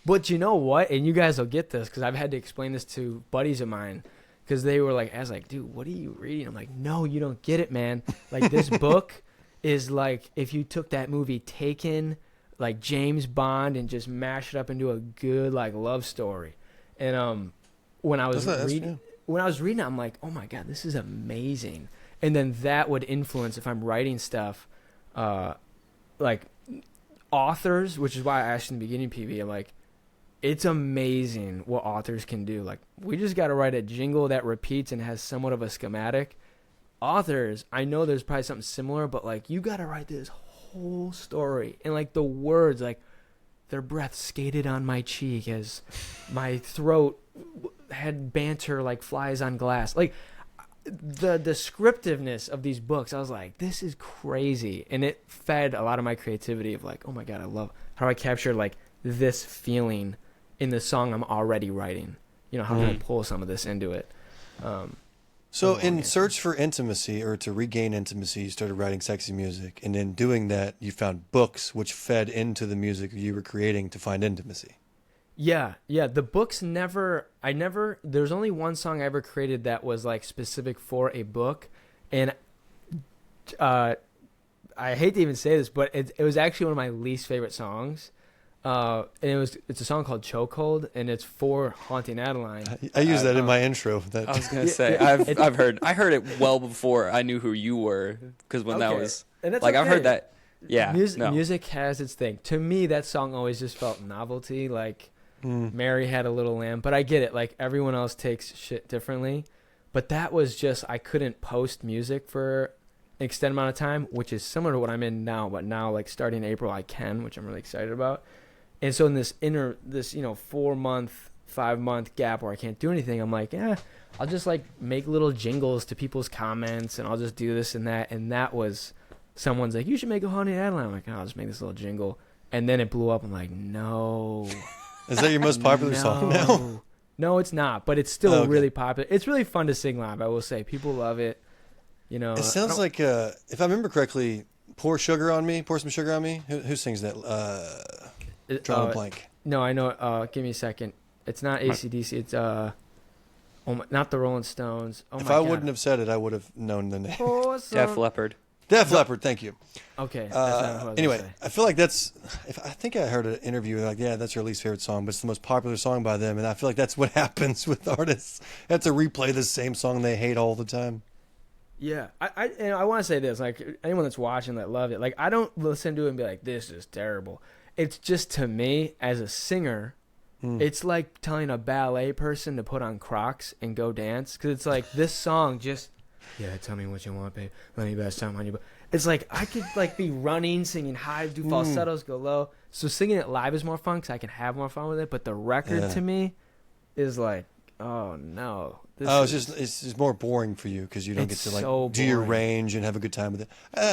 But you know what? And you guys will get this, because I've had to explain this to buddies of mine, because they were like, I was like, dude, what are you reading? I'm like, no, you don't get it, man. Like, this book is like if you took that movie Taken, like James Bond, and just mashed it up into a good like love story. And when I was reading it, I'm like, oh my God, this is amazing. And then that would influence, if I'm writing stuff, like authors, which is why I asked in the beginning, PB, I'm like, it's amazing what authors can do. Like, we just got to write a jingle that repeats and has somewhat of a schematic. Authors, I know there's probably something similar, but like, you got to write this whole story. And like the words, like, their breath skated on my cheek as my throat had banter like flies on glass. Like, the descriptiveness of these books, I was like, this is crazy. And it fed a lot of my creativity of like, oh my God, I love how do I capture like this feeling in the song I'm already writing. You know, how can I pull some of this into it? So in search for intimacy, or to regain intimacy, you started writing sexy music. And in doing that, you found books which fed into the music you were creating to find intimacy. Yeah. The books there's only one song I ever created that was like specific for a book. And I hate to even say this, but it was actually one of my least favorite songs. And it's a song called Chokehold, and it's for Haunting Adeline. I use that in my intro. I was gonna say I heard it well before I knew who you were, because when that was and that's like okay. I've heard that. Yeah, music has its thing. To me, that song always just felt novelty. Like Mary Had a Little Lamb, but I get it. Like everyone else takes shit differently, but that was just I couldn't post music for an extended amount of time, which is similar to what I'm in now. But now, like starting April, I can, which I'm really excited about. And so in this 4-month, 5-month gap where I can't do anything, I'm like, I'll just like make little jingles to people's comments, and I'll just do this and that. And that was, someone's like, you should make a Haunted Adeline. I'm like, I'll just make this little jingle. And then it blew up. I'm like, no. Is that your most popular song now? No, it's not, but it's still really popular. It's really fun to sing live, I will say. People love it. You know, it sounds like, if I remember correctly, Pour Some Sugar on Me. Who sings that? Drawing a blank. No, I know. Give me a second. It's not AC/DC. It's not the Rolling Stones. Oh if my I God. wouldn't have said it, I would have known the name. Def Leppard. Def Leppard. Thank you. Okay. That's not what I was Anyway, gonna say. I feel like that's. I think I heard an interview like, that's your least favorite song, but it's the most popular song by them, and I feel like that's what happens with artists. They have to replay the same song they hate all the time. Yeah, I want to say this, like anyone that's watching that love it, like I don't listen to it and be like, this is terrible. It's just, to me as a singer, it's like telling a ballet person to put on Crocs and go dance, because it's like this song just, tell me what you want, babe. Let me best time on you. It's like I could like be running, singing high, do falsettos, go low. So singing it live is more fun because I can have more fun with it. But the record to me is like, oh no. It's just more boring for you because you don't get to like do your range and have a good time with it.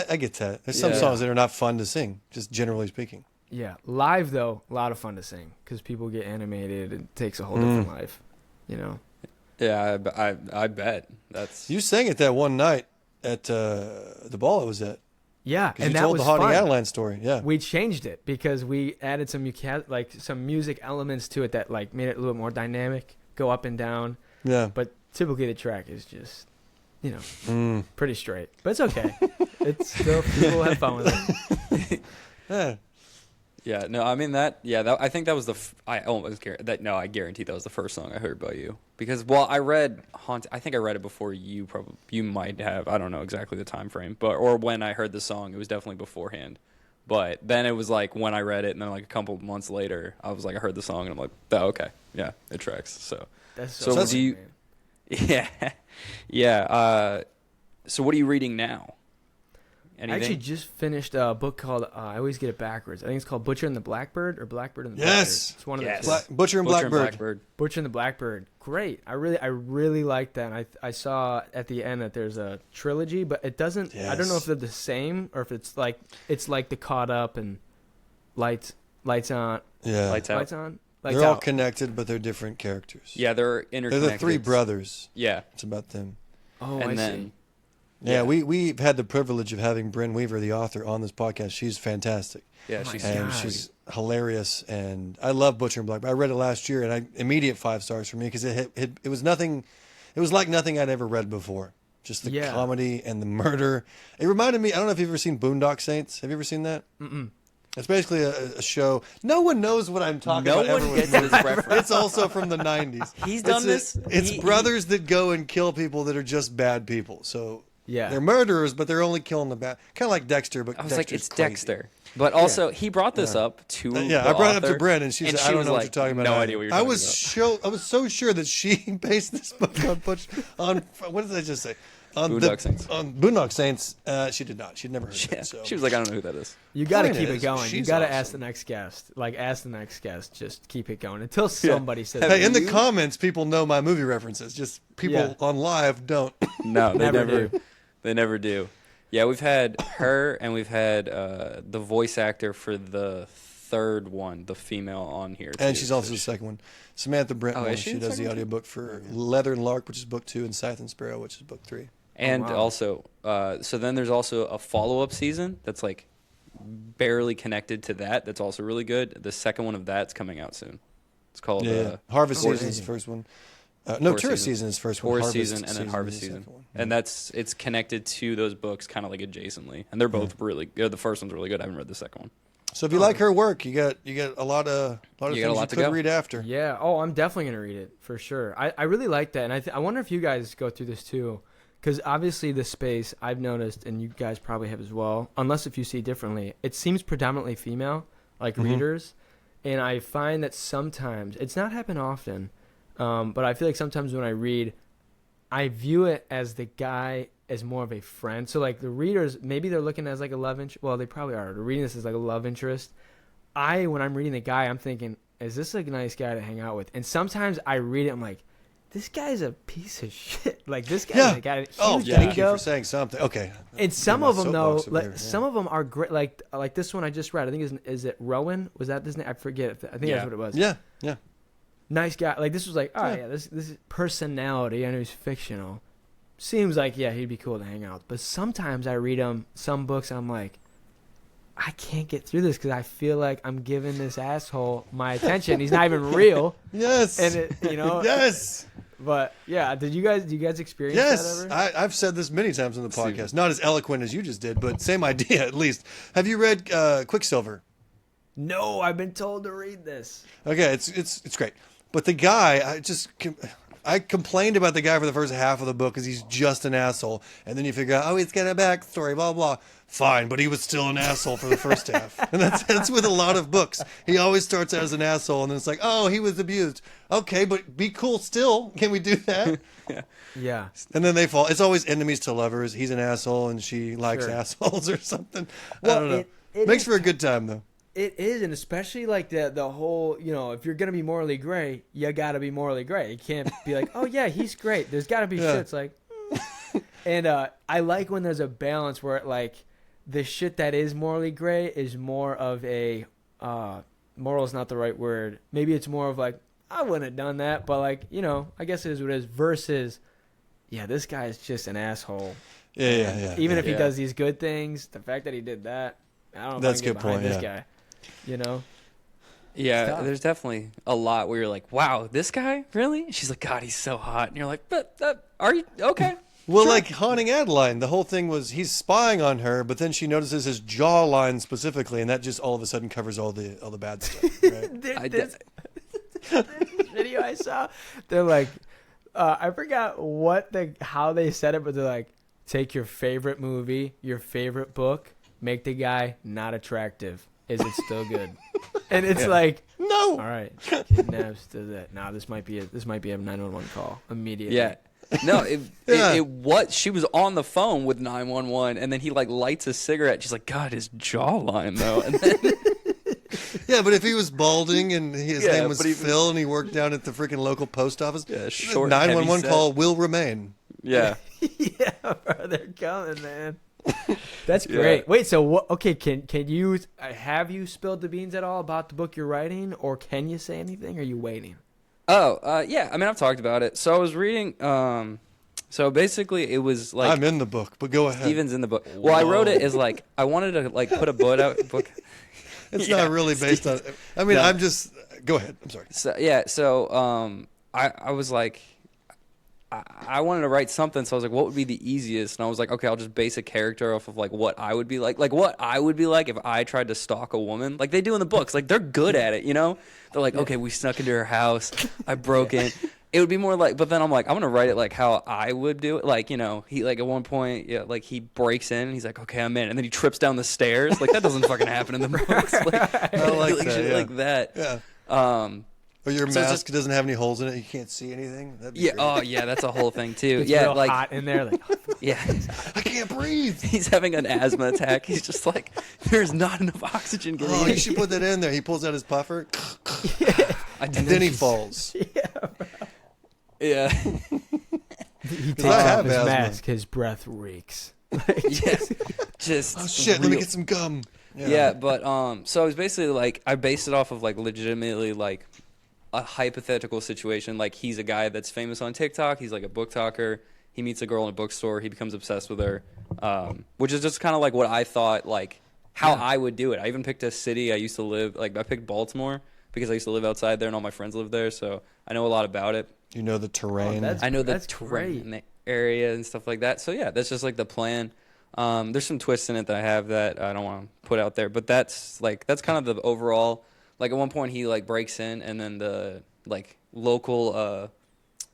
I get that. There's some songs that are not fun to sing, just generally speaking. Yeah, live though, a lot of fun to sing because people get animated. It takes a whole different life, you know. Yeah, I bet that's. You sang it that one night at the ball I was at. Yeah, and you that told was the Haunting fun. Adeline story. Yeah, we changed it because we added some music elements to it that like made it a little more dynamic, go up and down. Yeah, but typically the track is just, pretty straight. But it's okay. It's still, people have fun with it. Yeah. Yeah, no, I mean that. Yeah, that, I think that was I almost guarantee that. No, I guarantee that was the first song I heard by you because I read I think I read it before you. Probably you might have. I don't know exactly the time frame, or when I heard the song, it was definitely beforehand. But then it was like when I read it, and then like a couple of months later, I was like, I heard the song, and I'm like, oh, okay, yeah, it tracks. So that's so do you? Man. Yeah. So what are you reading now? Anything? I actually just finished a book called, I always get it backwards. I think it's called Butcher and the Blackbird or Blackbird and the Blackbird. It's one of the two. Butcher and Blackbird. Butcher and the Blackbird. Great. I really like that. And I saw at the end that there's a trilogy, but it doesn't, I don't know if they're the same or if it's like the Caught Up and Lights On. Yeah. Lights Out. Lights On. They're all connected, but they're different characters. Yeah, they're interconnected. They're the three brothers. Yeah. It's about them. Oh, and I then, see. Yeah, we've had the privilege of having Bryn Weaver, the author, on this podcast. She's fantastic. Yeah, she's hilarious, and I love Butcher and Blackbird. I read it last year, and immediate 5 stars for me because it was nothing. It was like nothing I'd ever read before. Just the comedy and the murder. It reminded me. I don't know if you've ever seen Boondock Saints. Have you ever seen that? Mm-mm. It's basically a show. No one knows what I'm talking about. No one gets this reference. It's also from the 90s. He's done this. It's brothers that go and kill people that are just bad people. So they're murderers, but they're only killing the bad. Kind of like Dexter, but I was Dexter's like, it's crazy. Brought But also, he brought this up to I brought it up to Bryn, and she said, I don't was know what like, you're talking about. No idea what you're talking about. I was so sure that she based this book on what did I just say? Boondock Saints. On Boondock Saints. She did not. She'd never heard of it. So. She was like, I don't know who that is. You got to keep it going. She's You got to awesome. ask the next guest. Ask the next guest. Just keep it going until somebody says. Hey, in the comments, people know my movie references. Just people on live don't. No, they Never do. They never do. Yeah, we've had her, and we've had the voice actor for the third one, the female on here. And too, she's also the second one. Samantha Brentman. is she the does the second audiobook for Leather and Lark, which is book 2, and Scythe and Sparrow, which is book 3. And wow. also, so then there's also a follow-up season that's like barely connected to that. That's also really good. The second one of that's coming out soon. It's called Harvest Season. Season is the first one. No, tourist season is first one. Tourist Harvest season and then harvest is the season. second one. And it's connected to those books kind of like adjacently. And they're both really good. The first one's really good. I haven't read the second one. So if you like her work, you got a lot of things you could read after. Yeah. Oh, I'm definitely gonna read it for sure. I really like that, and I wonder if you guys go through this too, because obviously the space I've noticed, and you guys probably have as well. Unless if you see differently, it seems predominantly female, like readers, and I find that sometimes it's not happen often, but I feel like sometimes when I read, I view it as the guy as more of a friend. So like the readers, maybe they're looking as like a love interest. Well, they probably are. They're reading this as like a love interest. When I'm reading the guy, I'm thinking, is this a nice guy to hang out with? And sometimes I read it, I'm like, this guy's a piece of shit. Like this guy's got a huge thank ego. you for saying something. Okay. And some of them though, some of them are great. Like this one I just read. I think is it Rowan? Was that his name? I forget. I think that's what it was. Yeah. Nice guy. Like this was like, this is personality. I know he's fictional. Seems like he'd be cool to hang out. But sometimes I read some books and I'm like, I can't get through this because I feel like I'm giving this asshole my attention. He's not even real. Yes. And yes. But yeah, do you guys experience that ever? Yes, I've said this many times on the podcast. Not as eloquent as you just did, but same idea at least. Have you read Quicksilver? No, I've been told to read this. Okay, it's great. But the guy, I complained about the guy for the first half of the book because he's just an asshole. And then you figure out, he's got a backstory, blah, blah. Fine, but he was still an asshole for the first half. And that's with a lot of books. He always starts out as an asshole, and then it's like, he was abused. Okay, but be cool still. Can we do that? Yeah. And then they fall. It's always enemies to lovers. He's an asshole, and she likes assholes or something. Well, I don't know. It makes for a good time, though. It is, and especially like the whole, if you're gonna be morally gray, you gotta be morally gray. You can't be like, oh yeah, he's great. There's gotta be shit. It's like, and I like when there's a balance where the shit that is morally gray is more of a moral is not the right word. Maybe it's more of like, I wouldn't have done that, but I guess it is what it is. Versus, this guy is just an asshole. Yeah. Even if he does these good things, the fact that he did that, I don't know. That's a good point. This guy. Yeah, there's definitely a lot where you're like, wow, this guy? Really? She's like, God, he's so hot. And you're like, but are you okay? Well, like Haunting Adeline, the whole thing was he's spying on her, but then she notices his jawline specifically, and that just all of a sudden covers all the bad stuff. Right? This video I saw, they're like, I forgot how they said it, but they're like, take your favorite movie, your favorite book, make the guy not attractive. Is it still good? And it's like, no. All right, kidnaps to that. Now this might be a 911 call immediately. Yeah. No, it what she was on the phone with 911, and then he lights a cigarette. She's like, God, his jawline though. And then yeah, but if he was balding and his name was Phil and he worked down at the freaking local post office, short 911 call will remain. Yeah. Yeah, bro, they're coming, man. That's great. Yeah. Wait, so what? Okay, can you have you spilled the beans at all about the book you're writing, or can you say anything? Or are you waiting? Yeah. I mean, I've talked about it. So I was reading. So basically, it was like I'm in the book, but go ahead. Steven's in the book. Well, I wrote it as I wanted to put a book. It's not really based on. I mean, I'm just. Go ahead. I'm sorry. So yeah. So I was like. I wanted to write something, so I was like, what would be the easiest? And I was like, okay, I'll just base a character off of what I would be like what I would be like if I tried to stalk a woman, like they do in the books. Like they're good at it, They're like, okay, we snuck into her house, I broke in. It would be more but then I'm like, I'm gonna write it like how I would do it. He at one point, he breaks in and he's like, okay, I'm in, and then he trips down the stairs. That doesn't fucking happen in the books. I like that. Shit like that. Yeah. Or your mask doesn't have any holes in it. You can't see anything. That'd be great. Oh yeah, that's a whole thing too. It's real hot in there. Yeah, I can't breathe. He's having an asthma attack. He's just like, there's not enough oxygen getting in. You should put that in there. He pulls out his puffer, and then he falls. Yeah. He takes off his mask. His breath reeks. Just oh shit! Let me get some gum. Yeah, but so it was basically I based it off of legitimately a hypothetical situation. He's a guy that's famous on TikTok. He's a book talker. He meets a girl in a bookstore. He becomes obsessed with her, which is just kind of what I thought, how I would do it. I even picked a city I used to live. I picked Baltimore. because I used to live outside there and all my friends live there, so I know a lot about it. You know the terrain. I know the that's terrain great. in the area and stuff like that. So yeah, that's just like the plan. There's some twists in it that I have that I don't want to put out there, but that's kind of the overall. Like at one point he like breaks in, and then the like local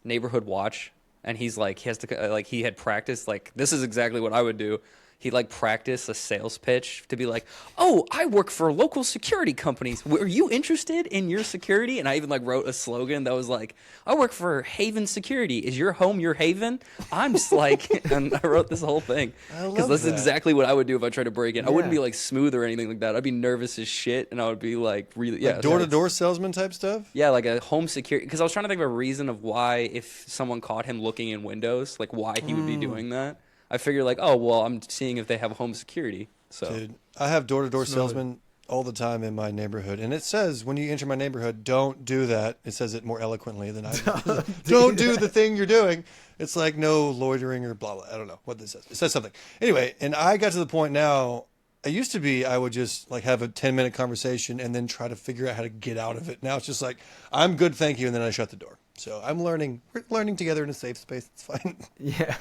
neighborhood watch, and he's like he has to like he had practiced like this is exactly what I would do. He like practiced a sales pitch to be like, "Oh, I work for local security companies. Were you interested in your security?" And I even like wrote a slogan that was like, "I work for Haven Security. Is your home your haven?" I'm just like, and I wrote this whole thing because that's exactly what I would do if I tried to break in. I wouldn't be like smooth or anything like that. I'd be nervous as shit, and I would be like really like door-to-door salesman type stuff. Yeah, like a home security. Because I was trying to think of a reason of why if someone caught him looking in windows, like why he would be doing that. I figured like, oh, well, I'm seeing if they have home security. So, dude, I have door-to-door salesmen all the time in my neighborhood. And it says, when you enter my neighborhood, don't do that. It says it more eloquently than I do. Don't do the thing you're doing. It's like no loitering or blah, blah. I don't know what this says. It says something. Anyway, and I got to the point now, it used to be I would just like have a 10-minute conversation and then try to figure out how to get out of it. Now it's just like, I'm good, thank you. And then I shut the door. So I'm learning. We're learning together in a safe space. It's fine. Yeah.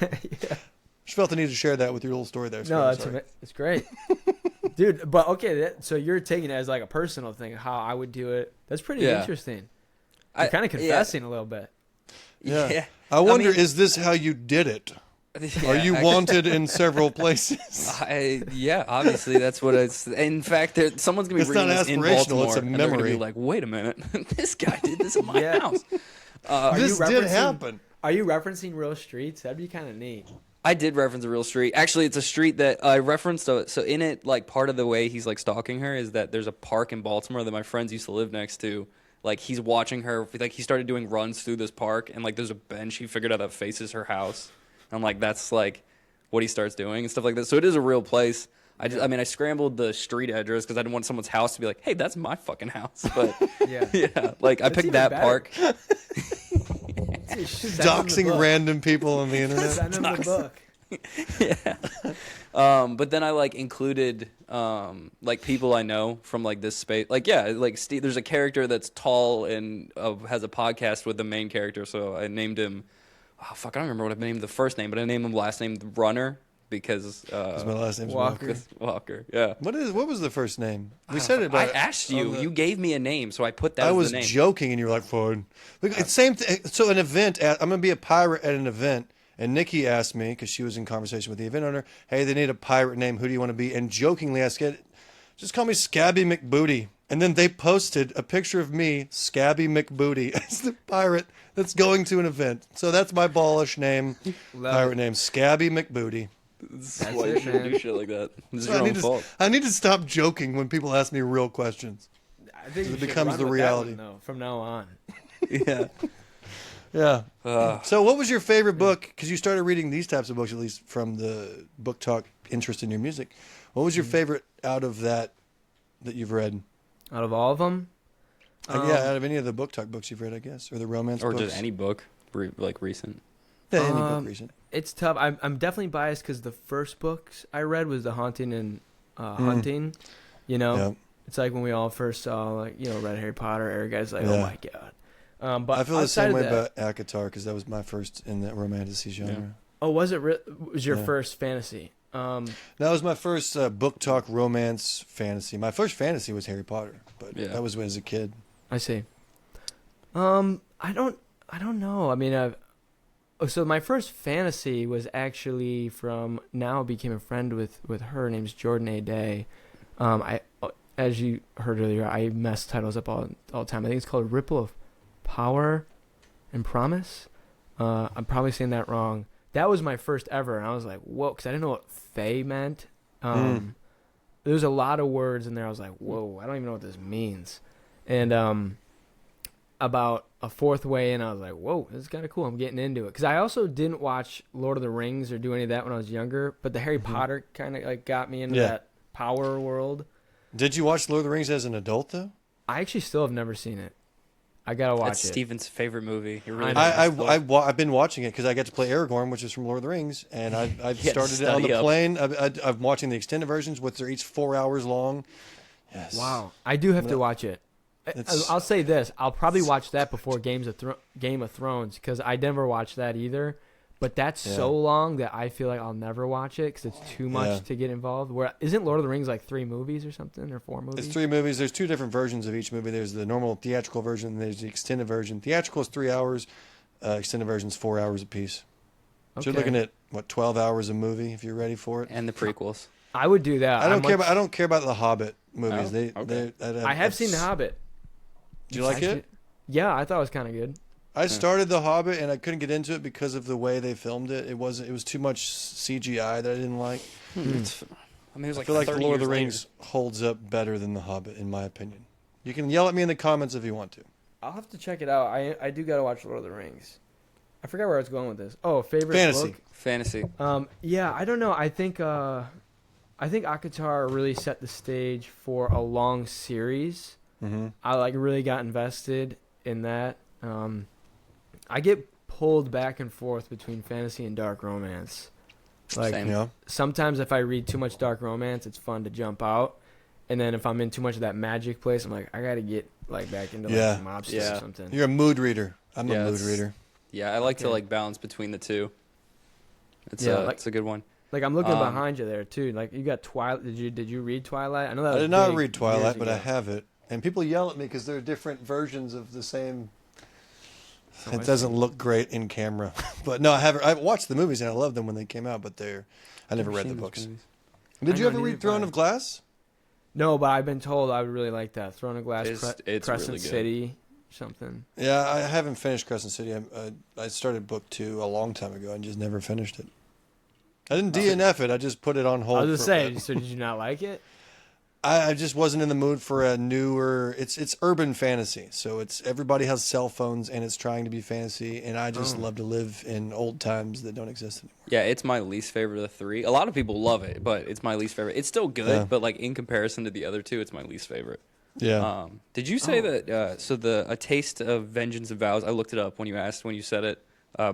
Just felt the need to share that with your little story there. No, it's great, dude. But okay, so you're taking it as like a personal thing, how I would do it. That's pretty interesting. You're kind of confessing a little bit. Yeah. I wonder, is this how you did it? Are you wanted in several places? Yeah, obviously that's what it's. In fact, someone's gonna be reading this in Baltimore, it's a and they're gonna memory. be like, "Wait a minute, this guy did this in my house." This did happen. Are you referencing real streets? That'd be kind of neat. I did reference a real street. Actually, it's a street that I referenced. So in it, like part of the way he's like stalking her is that there's a park in Baltimore that my friends used to live next to. Like he's watching her. Like he started doing runs through this park, and like there's a bench he figured out that faces her house. And like that's like what he starts doing and stuff like that. So it is a real place. I mean, I scrambled the street address because I didn't want someone's house to be like, "Hey, that's my fucking house." But yeah, like I picked that park. Doxing random people on the internet. Send them the book. Yeah. But then I like included like people I know from like this space. Like like Steve, there's a character that's tall and has a podcast with the main character. So I named him. Oh fuck, I don't remember what I named the first name, but I named him last name Runner because my last name's Walker. Walker. Yeah. What was the first name? We said it. I asked you. You gave me a name, so I put that. I as was the name. joking, and you were like, "Fine." Look, it's same thing. So an event. I'm gonna be a pirate at an event, and Nikki asked me because she was in conversation with the event owner. Hey, they need a pirate name. Who do you want to be? And jokingly, I said, "Just call me Scabby McBooty." And then they posted a picture of me, Scabby McBooty, as the pirate that's going to an event. So that's my ballish name, pirate name, Scabby McBooty. That's why you shouldn't do shit like that. This is your own fault. I need to stop joking when people ask me real questions. I think it becomes the reality. Though, from now on. Yeah. Yeah. So what was your favorite book? Because you started reading these types of books, at least from the book talk interest in your music. What was your favorite out of that you've read? Out of all of them? Out of any of the book talk books you've read, I guess, or the romance or books. Or just any book, like recent. Yeah, any book recent. It's tough. I'm definitely biased because the first books I read was The Haunting and Hunting. You know, it's like when we all first saw, like, read Harry Potter. Every guy's like, "Oh my god!" But I feel the same way about ACOTAR because that was my first in the romantasy genre. Yeah. Oh, was it? Was your first fantasy? That was my first book talk romance fantasy. My first fantasy was Harry Potter, but that was when I was a kid. I see. I don't know. I mean, so my first fantasy was actually from Now Became a Friend with her. Her name's Jordan A. Day. As you heard earlier, I mess titles up all the time. I think it's called Ripple of Power and Promise. I'm probably saying that wrong. That was my first ever, and I was like, whoa, because I didn't know what fae meant. There's a lot of words in there. I was like, whoa, I don't even know what this means. And about a fourth way in, I was like, whoa, this is kind of cool. I'm getting into it. Because I also didn't watch Lord of the Rings or do any of that when I was younger, but the Harry Potter kind of like got me into that power world. Did you watch Lord of the Rings as an adult, though? I actually still have never seen it. I gotta watch That's it. Steven's favorite movie. Really I've been watching it because I get to play Aragorn, which is from Lord of the Rings, and I've started it on the plane. I'm watching the extended versions, which are each 4 hours long. Yes. Wow, I do have to watch it. I'll say this: I'll probably watch that before Game of Thrones because I never watched that either. But that's so long that I feel like I'll never watch it because it's too much to get involved. Where isn't Lord of the Rings like 3 movies or something, or 4 movies? It's 3 movies. There's 2 different versions of each movie. There's the normal theatrical version, and there's the extended version. Theatrical is 3 hours. Extended version is 4 hours apiece. Okay. So you're looking at 12 hours a movie if you're ready for it. And the prequels. I would do that. I don't care about the Hobbit movies. I have seen the Hobbit. Do you like it? Yeah, I thought it was kind of good. I started The Hobbit and I couldn't get into it because of the way they filmed it. It was too much CGI that I didn't like. I mean, it was like I feel like 30 Lord of the years Rings holds up better than The Hobbit, in my opinion. You can yell at me in the comments if you want to. I'll have to check it out. I do gotta watch Lord of the Rings. I forgot where I was going with this. Oh, favorite book? Fantasy. Yeah, I don't know. I think Akatar really set the stage for a long series. Mm-hmm. I really got invested in that. I get pulled back and forth between fantasy and dark romance. Sometimes if I read too much dark romance, it's fun to jump out. And then if I'm in too much of that magic place, I'm like, I got to get back into mob stuff or something. You're a mood reader. I'm a mood reader. Yeah, I like to balance between the two. It's a good one. I'm looking behind you there too. You got Twilight. Did you read Twilight? I know that was I did not read Twilight, but I have it. And people yell at me because there are different versions of the same. It doesn't look great in camera, but no, I haven't. I watched the movies and I loved them when they came out, but I never read the books. Did you ever read Throne of Glass? No, but I've been told I would really like that. Throne of Glass, it's Crescent really good. City, something. Yeah, I haven't finished Crescent City. I started book 2 a long time ago and just never finished it. I didn't DNF it. I just put it on hold. I was just saying. So did you not like it? I just wasn't in the mood for a newer. It's urban fantasy, so everybody has cell phones and it's trying to be fantasy, and I just love to live in old times that don't exist anymore. Yeah, it's my least favorite of the 3. A lot of people love it, but it's my least favorite. It's still good, but in comparison to the other 2, it's my least favorite. Yeah. Did you say that? A Taste of Vengeance and Vows. I looked it up when you said it.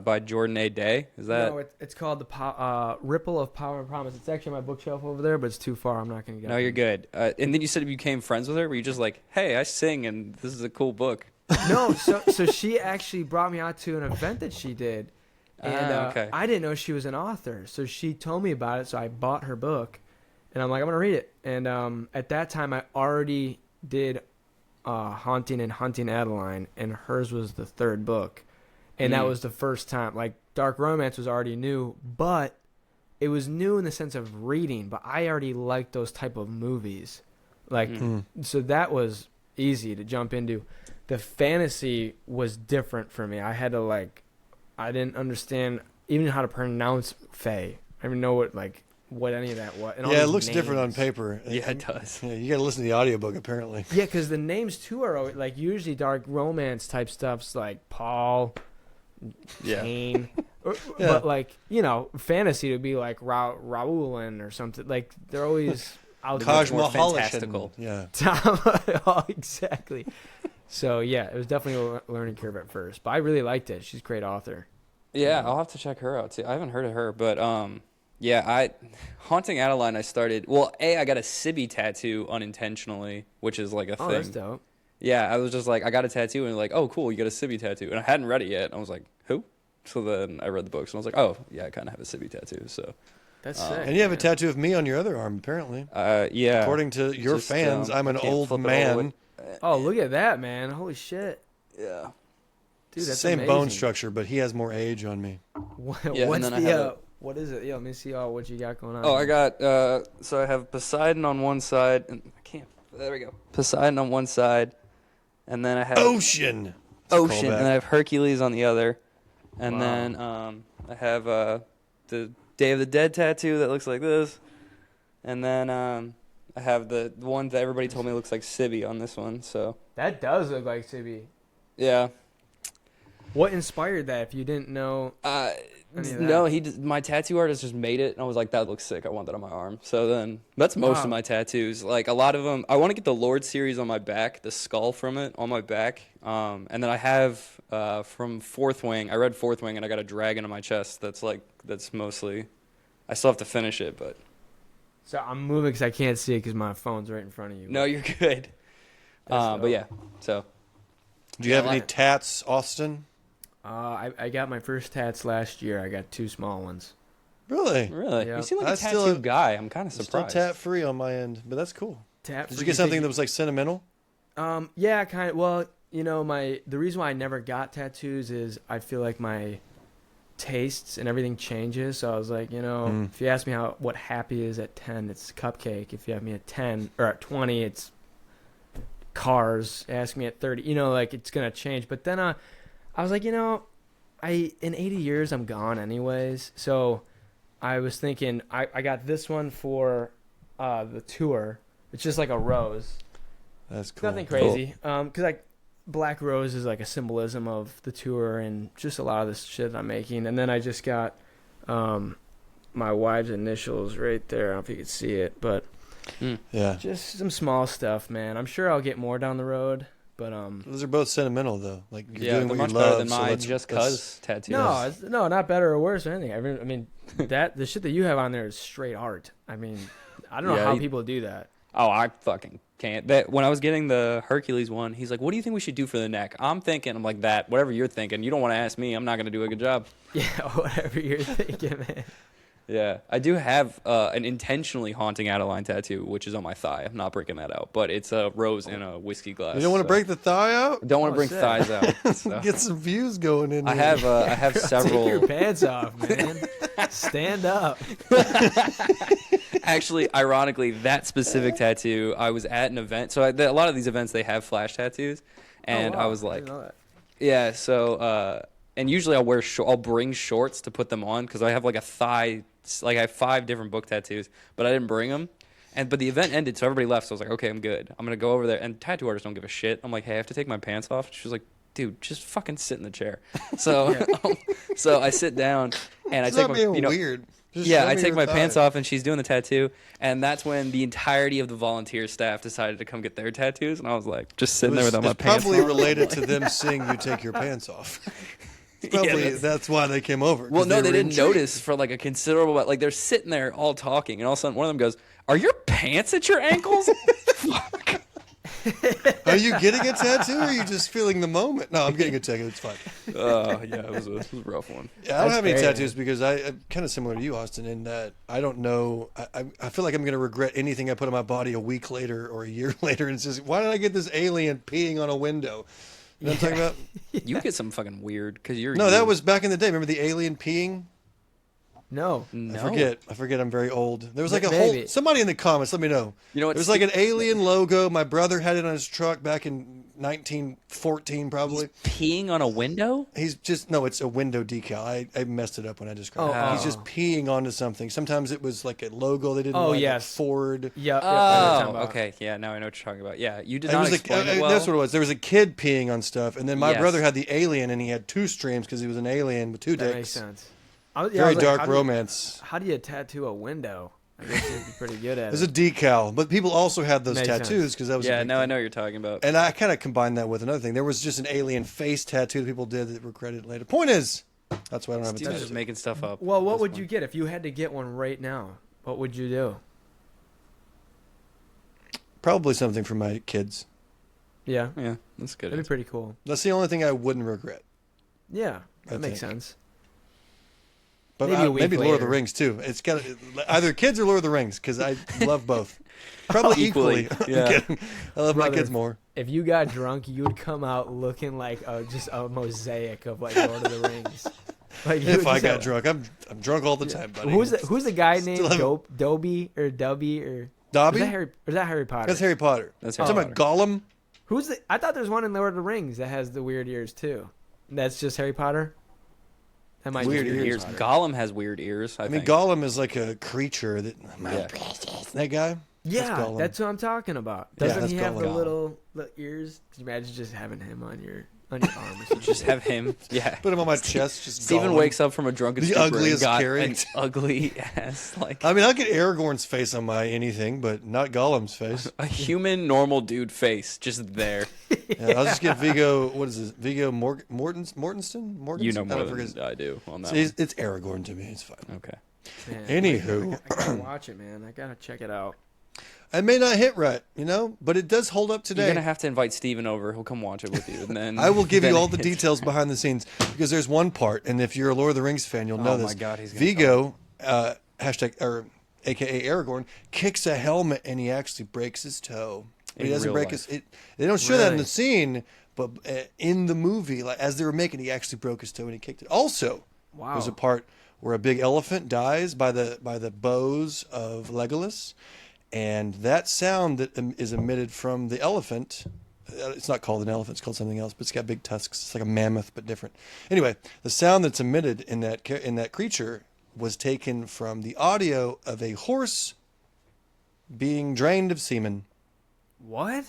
By Jordan A. Day. Is that? No, it's called the Ripple of Power and Promise. It's actually on my bookshelf over there, but it's too far. I'm not going to get it. No, you're good. And then you said you became friends with her. Were you just like, hey, I sing and this is a cool book? No, so she actually brought me out to an event that she did. And okay. I didn't know she was an author. So she told me about it, so I bought her book. And I'm like, I'm going to read it. And at that time, I already did Haunting and Hunting Adeline, and hers was the 3rd book. And that was the first time. Dark romance was already new, but it was new in the sense of reading. But I already liked those type of movies. So that was easy to jump into. The fantasy was different for me. I had to, I didn't understand even how to pronounce Fae. I didn't know what any of that was. And it looks different on paper. Yeah, it does. Yeah, you got to listen to the audiobook, apparently. Yeah, because the names, too, are usually dark romance type stuff's like Paul... Kane, but fantasy would be like Raoulin or something. They're always out Taj more Mahal fantastical. Yeah, exactly. So it was definitely a learning curve at first, but I really liked it. She's a great author. Yeah, I'll have to check her out too. I haven't heard of her, but Haunting Adeline. I started. Well, I got a Sibby tattoo unintentionally, which is like a thing. Oh, that's dope. Yeah, I was just like, I got a tattoo, and oh, cool, you got a Sibby tattoo. And I hadn't read it yet. I was like, who? So then I read the books, and I was like, oh, yeah, I kind of have a Sibby tattoo. So that's sick. And you have a tattoo of me on your other arm, apparently. Yeah. According to your fans, I'm an old man. Oh, look at that, man. Holy shit. Yeah. Dude, that's same amazing. bone structure, but he has more age on me. What is it? Yeah, let me see what you got going on. Oh, I got, so I have Poseidon on one side, and there we go. Poseidon on one side. And then I have Ocean, and then I have Hercules on the other, and then I have the Day of the Dead tattoo that looks like this, and then I have the one that everybody told me looks like Sibby on this one. So that does look like Sibby. Yeah. What inspired that? If you didn't know, no, my tattoo artist just made it, and I was like, that looks sick. I want that on my arm. So then that's most of my tattoos. A lot of them, I want to get the Lord series on my back, the skull from it on my back, and then I have from Fourth Wing. I read Fourth Wing, and I got a dragon on my chest. That's mostly. I still have to finish it, but. So I'm moving because I can't see it because my phone's right in front of you. No, you're good. But yeah, so. Do you have any tats, Austin? I got my first tats last year. I got 2 small ones. Really? Really? Yeah. You seem like I a still tattoo have- guy. I'm kind of Still surprised. tat free on my end, but that's cool. Tat Did you get something that was like sentimental? Yeah, kind of. Well, the reason why I never got tattoos is I feel like my tastes and everything changes. So I was like, if you ask me what happy is at 10, it's cupcake. If you have me at 10 or at 20, it's cars. Ask me at 30, like it's gonna change. But then I was like, in 80 years I'm gone anyways. So I was thinking I got this one for the tour. It's just like a rose. That's cool. Nothing crazy. Because like black rose is like a symbolism of the tour and just a lot of this shit I'm making. And then I just got my wife's initials right there. I don't know if you can see it, but Yeah. just some small stuff, man. I'm sure I'll get more down the road, but Those are both sentimental, though. Like you're Yeah, doing they're what much you better love. than so my let's- just let's- cuz tattoos. no, not better or worse or anything. I mean, the shit that you have on there is straight art. I mean, I don't know Yeah, how people do that. Oh, I fucking can't. When I was getting the Hercules one, he's like, "What do you think we should do for the neck?" I'm like, "That, whatever you're thinking. You don't want to ask me. I'm not gonna do a good job." Yeah, whatever you're thinking, man. Yeah, I do have an intentionally haunting Adeline tattoo, which is on my thigh. I'm not breaking that out, but it's a rose in a whiskey glass. You don't want to so- break the thigh out? Don't want Oh, to bring sick. thighs out. So. Get some views going in I here. have Take several. your pants off, man. Stand up. Actually, ironically, that specific tattoo, I was at an event. So a lot of these events, they have flash tattoos, and Oh, wow. I was didn't like, know that. yeah. So, and usually I'll bring shorts to put them on because I have like a thigh, like I have 5 different book tattoos, but I didn't bring them. But the event ended, so everybody left. So I was like, okay, I'm good. I'm gonna go over there. And tattoo artists don't give a shit. I'm like, hey, I have to take my pants off. She was like, dude, just fucking sit in the chair. So, so I sit down and I It's take not my, being weird. Just yeah, show I me take your my thigh. pants off and she's doing the tattoo, and that's when the entirety of the volunteer staff decided to come get their tattoos, and I was like, just sitting there without my It's pants probably on. related to them seeing you take your pants off. It's probably that's why they came over. 'cause Well, no, they were didn't intrigued. notice for like a considerable, like they're sitting there all talking, and all of a sudden one of them goes, "Are your pants at your ankles?" Fuck. Are you getting a tattoo or are you just feeling the moment? No, I'm getting a tattoo. It's fine. Oh yeah, it was a rough one. Yeah, I don't That's have any great, tattoos because I'm kind of similar to you, Austin, in that I don't know. I feel like I'm going to regret anything I put on my body a week later or a year later. And it's just, why did I get this alien peeing on a window? You know what I'm talking about? You get some fucking weird because you're No, that was back in the day. Remember the alien peeing? No. no. I forget. I'm very old. There was like a Maybe. whole. Somebody in the comments, let me know. You know what? There was like an alien logo. My brother had it on his truck back in 1914, probably. peeing on a window. He's just no. It's a window decal. I messed it up when I described it. Oh. He's just peeing onto something. Sometimes it was like a logo they didn't. Oh, like, like yes. Ford. Yep. I know what you're talking Oh, about. okay. Yeah, now I know what you're talking about. Yeah, you did It not was explain it well. That's what it was. There was a kid peeing on stuff, and then my Yes. brother had the alien, and he had 2 streams because he was an alien with 2 That dicks. makes sense. I was Very like, dark how do you- romance. How do you tattoo a window? I guess you'd be pretty good at There's it. a decal, but people also had those Makes tattoos sense. because that was a Yeah, big now I thing. know what you're talking about. And I kind of combined that with another thing. There was just an alien face tattoo that people did that were credited later. Point is, that's why I don't have a Steve's tattoo. just making stuff up. Well, what That's would fine. you get if you had to get one right now? What would you do? Probably something for my kids. Yeah, Yeah, that's good. that'd be pretty cool. That's the only thing I wouldn't regret. Yeah, that I makes think. sense. But Maybe a week maybe Lord of the later. Rings too. It's got either kids or Lord of the Rings because I love both. Probably equally. Equally, I'm yeah. kidding. I love my Brother, kids more. If you got drunk, you would come out looking like just a mosaic of like Lord of the Rings. Like you If would I just got have- drunk, I'm drunk all the time, buddy. Who's the guy named Still haven't- Dobby or Dubby or Dobby? Is that Harry Potter? That's Harry Potter. That's I'm Harry talking about Gollum. Who's the? I thought there's one in Lord of the Rings that has the weird ears too. That's just Harry Potter. That might Weird just be Harry ears. Potter. Gollum has weird ears. I I mean, think. Gollum is like a creature that. Yeah. That guy. Yeah, Gollum. that's what I'm talking about. Yeah, Doesn't that's he have the Gollum. little ears? Can you imagine just having him on your arm or something? Just have him. Yeah. Put him on my chest. Just Steven Gollum. wakes up from a drunken The stupor and ugliest got character. an ugly ass, like I mean, I'll get Aragorn's face on my anything, but not Gollum's face. a human, normal dude face, just there. Yeah, I'll just get Vigo. What is this? Vigo Mortensen? You know I more don't forget. than I do on that. It's Aragorn to me. It's fine. One. Okay. Man, Anywho. I gotta watch it, man. I gotta check it out. It may not hit right, but it does hold up today. You're gonna have to invite Steven over. He'll come watch it with you, and then I will give you all the details behind the scenes because there's one part, and if you're a Lord of the Rings fan, you'll know this. Oh my God, he's gonna Vigo, AKA Aragorn, kicks a helmet and he actually breaks his toe. But he doesn't break his. They don't show that in the scene, but in the movie, like as they were making, he actually broke his toe and he kicked it. Also, there's a part where a big elephant dies by the bows of Legolas, and that sound that is emitted from the elephant. It's not called an elephant; it's called something else, but it's got big tusks. It's like a mammoth, but different. Anyway, the sound that's emitted in that creature was taken from the audio of a horse being drained of semen. What?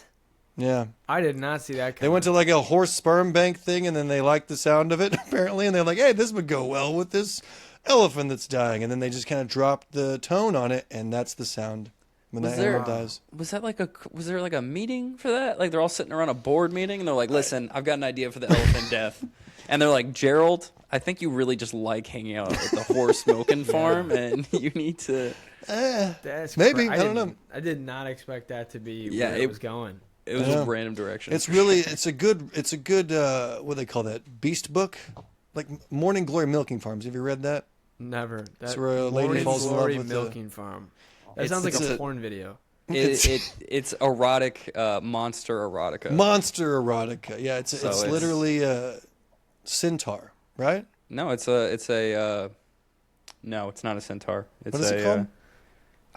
Yeah. I did not see that. They went to like a horse sperm bank thing, and then they liked the sound of it apparently, and they're like, "Hey, this would go well with this elephant that's dying." And then they just kind of dropped the tone on it, and that's the sound when that animal dies. Was there like a meeting for that? Like they're all sitting around a board meeting, and they're like, "Listen, I've got an idea for the elephant death." And they're like, "Gerald, I think you really just like hanging out at the horse milking farm, and you need to." Maybe I don't know. I did not expect that to be where it was going. It was a random direction. It's a good what do they call that? Beast book, like Morning Glory Milking Farms. Have you read that? Never. That's where a lady falls in love with milking farm. That sounds like a porn video. It's erotic, monster erotica. Monster erotica. Yeah, it's literally a centaur, right? No, it's no, it's not a centaur. It's what is it called?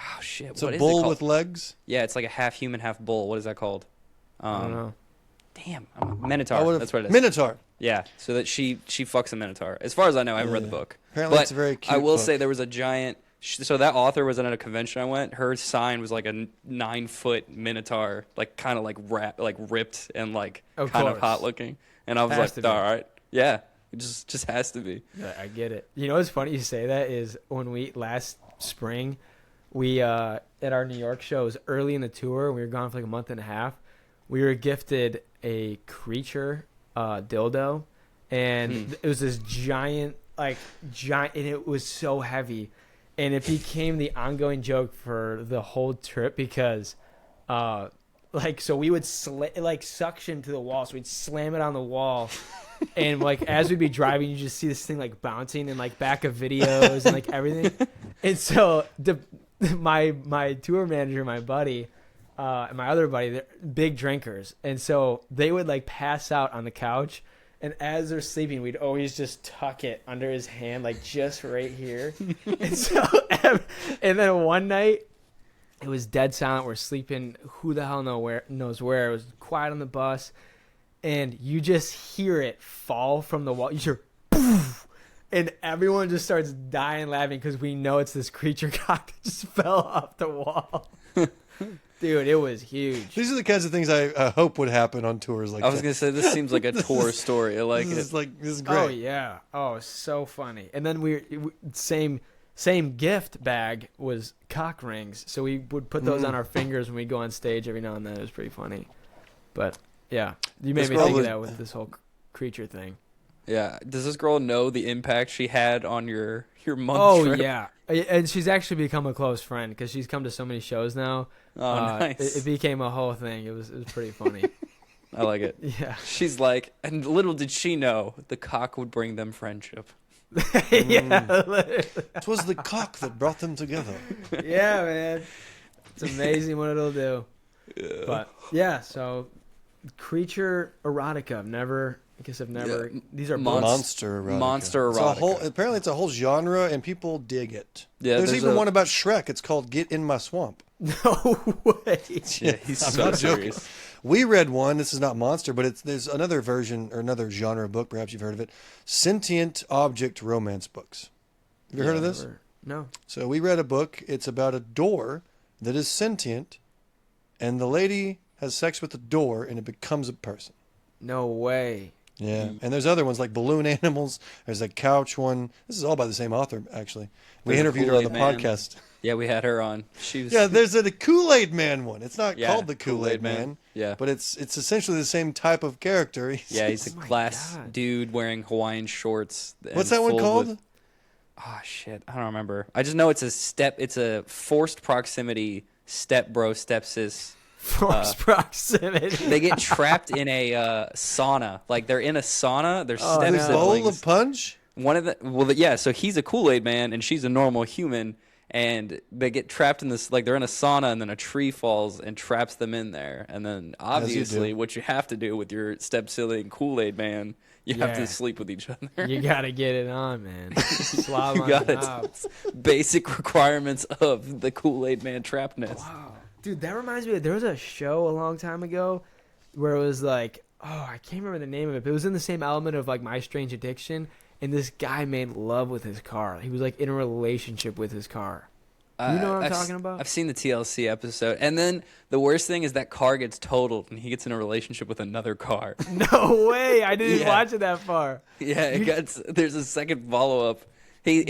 Oh shit! It's a bull with legs. Yeah, it's like a half human, half bull. What is that called? I don't know. Damn, Minotaur. That's what it is. Minotaur. Yeah, so that she fucks a Minotaur. As far as I know, I haven't read the book. Apparently, but it's a very cute I will book. say there was a giant. So that author was at a convention I went. Her sign was like a 9-foot Minotaur, like kind of like ripped and like kind of hot looking. And I was like, all right, yeah, it just has to be. Yeah, I get it. You know what's funny you say that is when we last spring, we at our New York show, it was early in the tour. We were gone for like a month and a half. We were gifted a creature dildo, and it was this giant, and it was so heavy, and it became the ongoing joke for the whole trip because, so we would suction to the wall, so we'd slam it on the wall. And like as we'd be driving, you just see this thing like bouncing in like back of videos and like everything. And so my tour manager, my buddy, and my other buddy, they're big drinkers, and so they would like pass out on the couch. And as they're sleeping, we'd always just tuck it under his hand, like just right here. And so, and then one night, it was dead silent. We're sleeping. Who the hell knows where? It was quiet on the bus. And you just hear it fall from the wall. You hear, poof, and everyone just starts dying laughing because we know it's this creature cock that just fell off the wall. Dude, it was huge. These are the kinds of things I hope would happen on tours like that. I was going to say, this seems like a tour story. I like this it. This is great. Oh, yeah. Oh, so funny. And then same gift bag was cock rings. So we would put those on our fingers when we go on stage every now and then. It was pretty funny. But, yeah, you made me think of that with this whole creature thing. Yeah. Does this girl know the impact she had on your month trip? Oh, yeah. And she's actually become a close friend because she's come to so many shows now. Oh, nice. It became a whole thing. It was pretty funny. I like it. Yeah. She's like, and little did she know the cock would bring them friendship. Yeah. It was the cock that brought them together. Yeah, man. It's amazing what it'll do. Yeah. But, yeah, so creature erotica. I've never... Yeah. These are monster erotica. Monster erotica. Apparently, it's a whole genre, and people dig it. Yeah, there's even one about Shrek. It's called "Get in My Swamp." No way. Yeah, he's so serious. We read one. This is not monster, but there's another version or another genre book. Perhaps you've heard of it. Sentient object romance books. Have you heard of this? No. So we read a book. It's about a door that is sentient, and the lady has sex with the door, and it becomes a person. No way. Yeah, and there's other ones like balloon animals. There's a couch one. This is all by the same author, actually. We interviewed her on the podcast. Yeah, we had her on. She was. Yeah, there's a Kool-Aid Man one. It's not called the Kool-Aid Man. Yeah, but it's essentially the same type of character. He's a class dude wearing Hawaiian shorts. What's that one called? Oh shit, I don't remember. I just know it's a forced proximity stepbro, stepsis. Force proximity. They get trapped in a sauna. Like they're in a sauna. They're step This bowl of punch. One of the yeah. So he's a Kool-Aid man, and she's a normal human. And they get trapped in this, like they're in a sauna, and then a tree falls and traps them in there. And then obviously, what you have to do with your step-sibling Kool-Aid man, you have to sleep with each other. You gotta get it on, man. Slob You on got the it. knob. Basic requirements of the Kool-Aid man trappedness. Wow, dude, that reminds me. There was a show a long time ago where it was like, I can't remember the name of it, but it was in the same element of like My Strange Addiction. And this guy made love with his car. He was like in a relationship with his car. You know what I'm talking about? I've seen the TLC episode. And then the worst thing is that car gets totaled and he gets in a relationship with another car. No way. I didn't watch it that far. Yeah, there's a second follow-up. He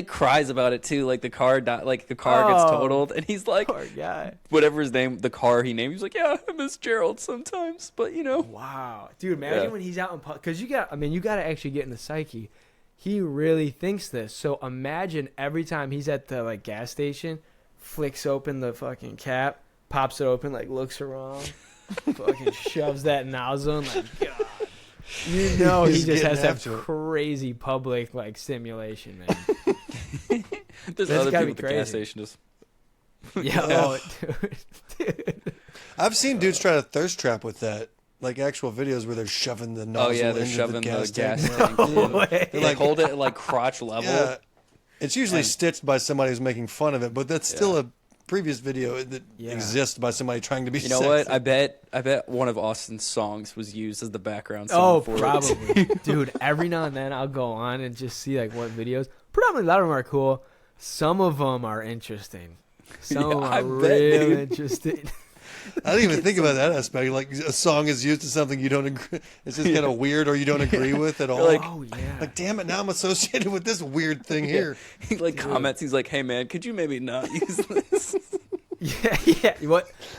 cries about it too. Like the car gets totaled and he's like, poor guy. Whatever his name, the car he named, he's like, yeah, I miss Gerald sometimes, but you know. Wow, dude, imagine when he's out in public, because you got to actually get in the psyche. He really thinks this. So imagine every time he's at the like gas station, flicks open the fucking cap, pops it open, like looks around, fucking shoves that nozzle in, like, God. You know he just has to have crazy public like stimulation, man. There's other people at the gas station just. Yeah, dude. I've seen dudes try to thirst trap with that, like actual videos where they're shoving the nozzle they're into shoving the gas tank. They like hold it at like crotch level. Yeah, it's usually stitched by somebody who's making fun of it, but that's still a previous video that exists by somebody trying to be. You know sexy. what? I bet one of Austin's songs was used as the background song. For probably, it. Dude. Every now and then I'll go on and just see like what videos. Predominantly, a lot of them are cool. Some of them are interesting. Some of them are real interesting. I didn't even think about that aspect. Like a song is used to something you don't agree. It's just kind of weird or you don't agree with at all. Like, like, damn it! Now I'm associated with this weird thing here. He comments. He's like, "Hey man, could you maybe not use this?" Yeah. You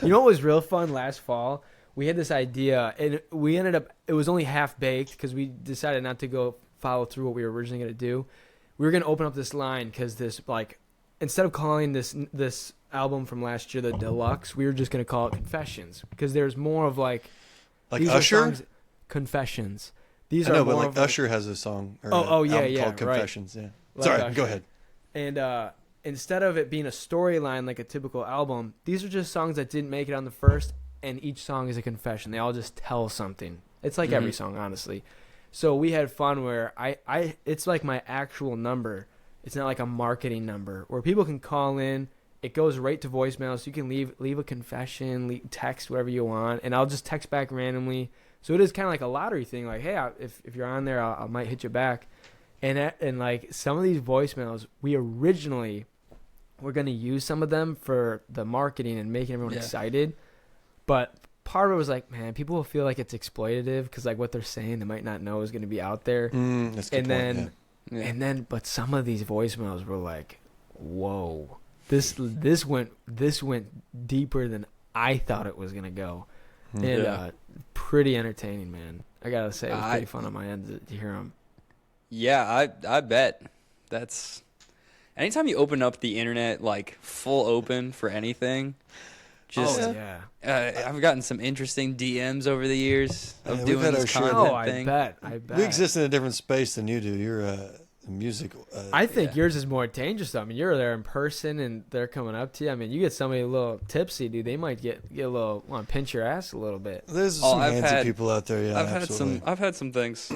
know what was real fun last fall? We had this idea, and we ended up. It was only half baked because we decided not to go follow through what we were originally going to do. We were going to open up this line because this instead of calling this album from last year the deluxe, we were just going to call it Confessions because there's more of like Usher Confessions. These I are know, more but of Usher has a song album called Confessions. Right. Yeah, Like sorry, Usher. go ahead. And instead of it being a storyline like a typical album, these are just songs that didn't make it on the first, and each song is a confession. They all just tell something. It's like every song, honestly. So we had fun where it's like my actual number. It's not like a marketing number where people can call in. It goes right to voicemail, so you can leave a confession, text whatever you want, and I'll just text back randomly. So it is kind of like a lottery thing. Like, hey, if you're on there, I might hit you back. And like some of these voicemails, we originally were going to use some of them for the marketing and making everyone excited, but part of it was like, man, people will feel like it's exploitative because like what they're saying they might not know is going to be out there. That's a good point, And then, but some of these voicemails were like, whoa, this went deeper than I thought it was gonna go, and pretty entertaining, man. I gotta say, it was pretty fun on my end to hear them. Yeah, I bet. That's anytime you open up the internet like full open for anything. Just I've gotten some interesting DMs over the years of doing this content thing. I bet. We exist in a different space than you do. You're music. I think yours is more dangerous though. I mean, you're there in person and they're coming up to you. I mean, you get somebody a little tipsy, dude. They might get a little want to pinch your ass a little bit. There's some handsy people out there. Yeah, I've had some things.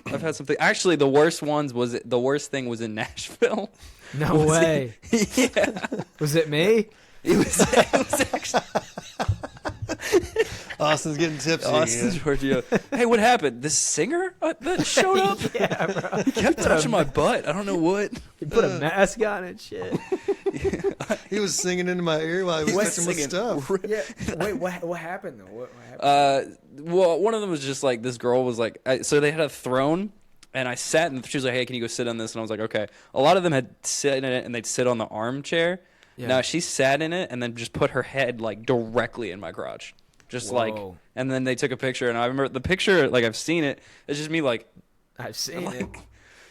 Actually, the worst thing was in Nashville. No way. Yeah. Was it me? It was actually. Austin's getting tipsy. Austin Giorgio. Hey, what happened? This singer that showed up? Yeah, bro. He kept touching my butt. I don't know what. He put a mask on and shit. He was singing into my ear while he was touching my stuff. Yeah. Wait, what happened though? What happened? Well, one of them was just like this girl was like, so they had a throne. And I sat and she was like, hey, can you go sit on this? And I was like, okay. A lot of them had sit in it and they'd sit on the armchair. Yeah. Now she sat in it and then just put her head like directly in my crotch. Just like, and then they took a picture. And I remember the picture, like I've seen it. It's just me like. I've seen it.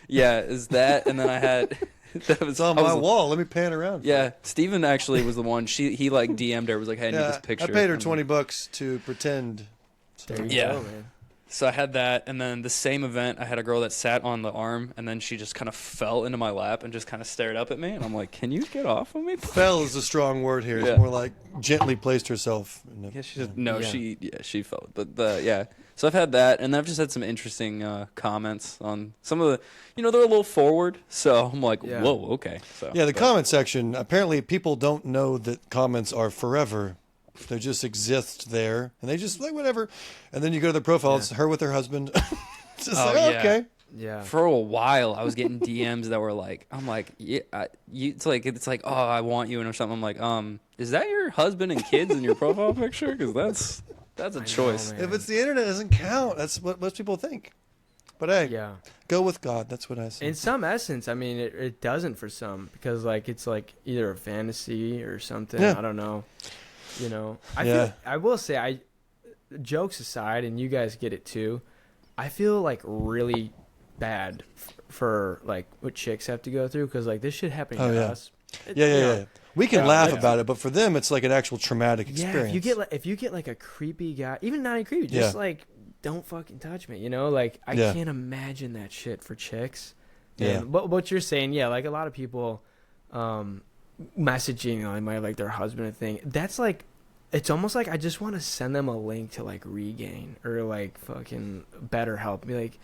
Yeah, is that. And then I had It's on my wall. Let me pan around. Yeah, Steven actually was the one. He like DM'd her, was like, "Hey, I need this picture." I paid her $20 to pretend. So. There you go, man. So I had that, and then the same event, I had a girl that sat on the arm, and then she just kind of fell into my lap and just kind of stared up at me, and I'm like, "Can you get off of me?" Fell is a strong word here. It's more like gently placed herself. She fell, but yeah. So I've had that, and I've just had some interesting comments on some of the, they're a little forward, so I'm like, whoa, okay. So the comment section. Apparently, people don't know that comments are forever. They just exist there, and they just like whatever. And then you go to their profile, it's her with her husband. It's just okay. Yeah. For a while, I was getting DMs that were like, I'm like, it's like, oh, I want you, or something. I'm like, is that your husband and kids in your profile picture? Because that's a choice. If it's the internet, it doesn't count. That's what most people think. But hey, go with God. That's what I say. In some essence, I mean, it doesn't for some, because like it's like either a fantasy or something. I don't know. I will say, jokes aside, and you guys get it too, I feel like really bad for like what chicks have to go through, because like this shit happening to us. Yeah. We can laugh about it, but for them, it's like an actual traumatic experience. If you get like a creepy guy, even not even creepy, just like don't fucking touch me, like I can't imagine that shit for chicks. And what you're saying, like a lot of people messaging like their husband a thing. That's like, it's almost like I just want to send them a link to like Regain or like fucking BetterHelp. Be like,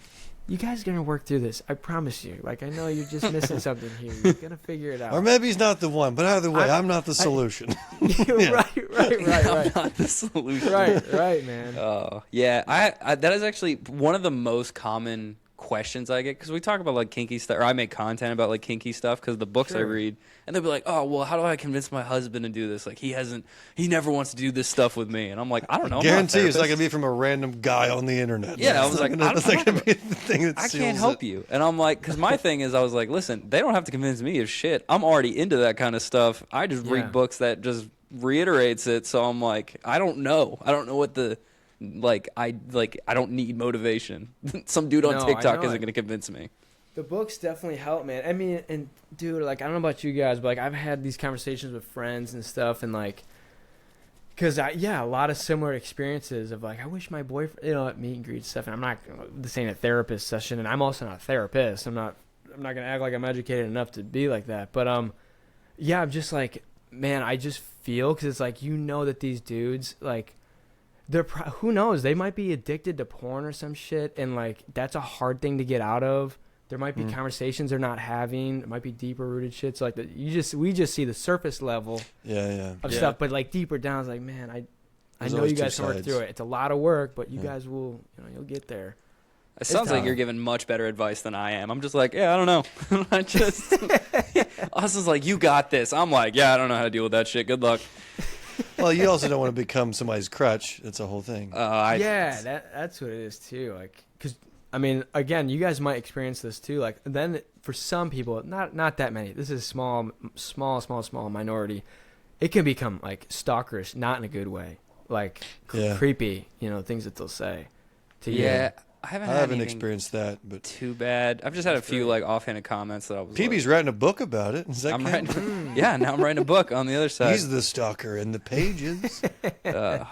you guys are gonna work through this. I promise you. Like, I know you're just missing something here. You're gonna figure it out. Or maybe he's not the one. But either way, I'm not the solution. Right. I'm not the solution. Right, man. I that is actually one of the most common questions I get, because we talk about like kinky stuff, or I make content about like kinky stuff because the books I read, and they'll be like, oh well, how do I convince my husband to do this? Like he never wants to do this stuff with me, and I'm like, I don't know. Guarantee it's not gonna be from a random guy on the internet. I was like, that's not gonna be the thing that I can't help you. And I'm like, because my thing is, I was like, listen, they don't have to convince me of shit. I'm already into that kind of stuff. I just read books that just reiterates it. So I'm like, I don't know what the I don't need motivation. Some dude on TikTok isn't going to convince me. The books definitely help, man. I mean, and dude, like, I don't know about you guys, but like I've had these conversations with friends and stuff, and like, because a lot of similar experiences of like, I wish my boyfriend, at meet and greet stuff. And I'm not, this ain't a therapist session, and I'm also not a therapist. I'm not gonna act like I'm educated enough to be like that. But I'm just like, man, I just feel, because it's like, that these dudes like, who knows, they might be addicted to porn or some shit, and like that's a hard thing to get out of. There might be conversations they're not having. It might be deeper rooted shit. So like we just see the surface level of stuff, but like deeper down, it's like, man, I know you guys can work through it. It's a lot of work, but you guys will, you'll get there. It sounds like you're giving much better advice than I am. I'm just like, I don't know. Austin's like, you got this. I'm like, I don't know how to deal with that shit. Good luck. Well, you also don't want to become somebody's crutch. That's a whole thing. That's what it is too. Like, because I mean, again, you guys might experience this too. Like, then for some people, not that many. This is small minority. It can become like stalkerish, not in a good way. Like creepy, things that they'll say to you. Yeah. I haven't experienced that, but too bad. I've just had a few like offhanded comments that I was. PB's writing a book about it. Is that now I'm writing a book on the other side. He's the stalker in the pages. Going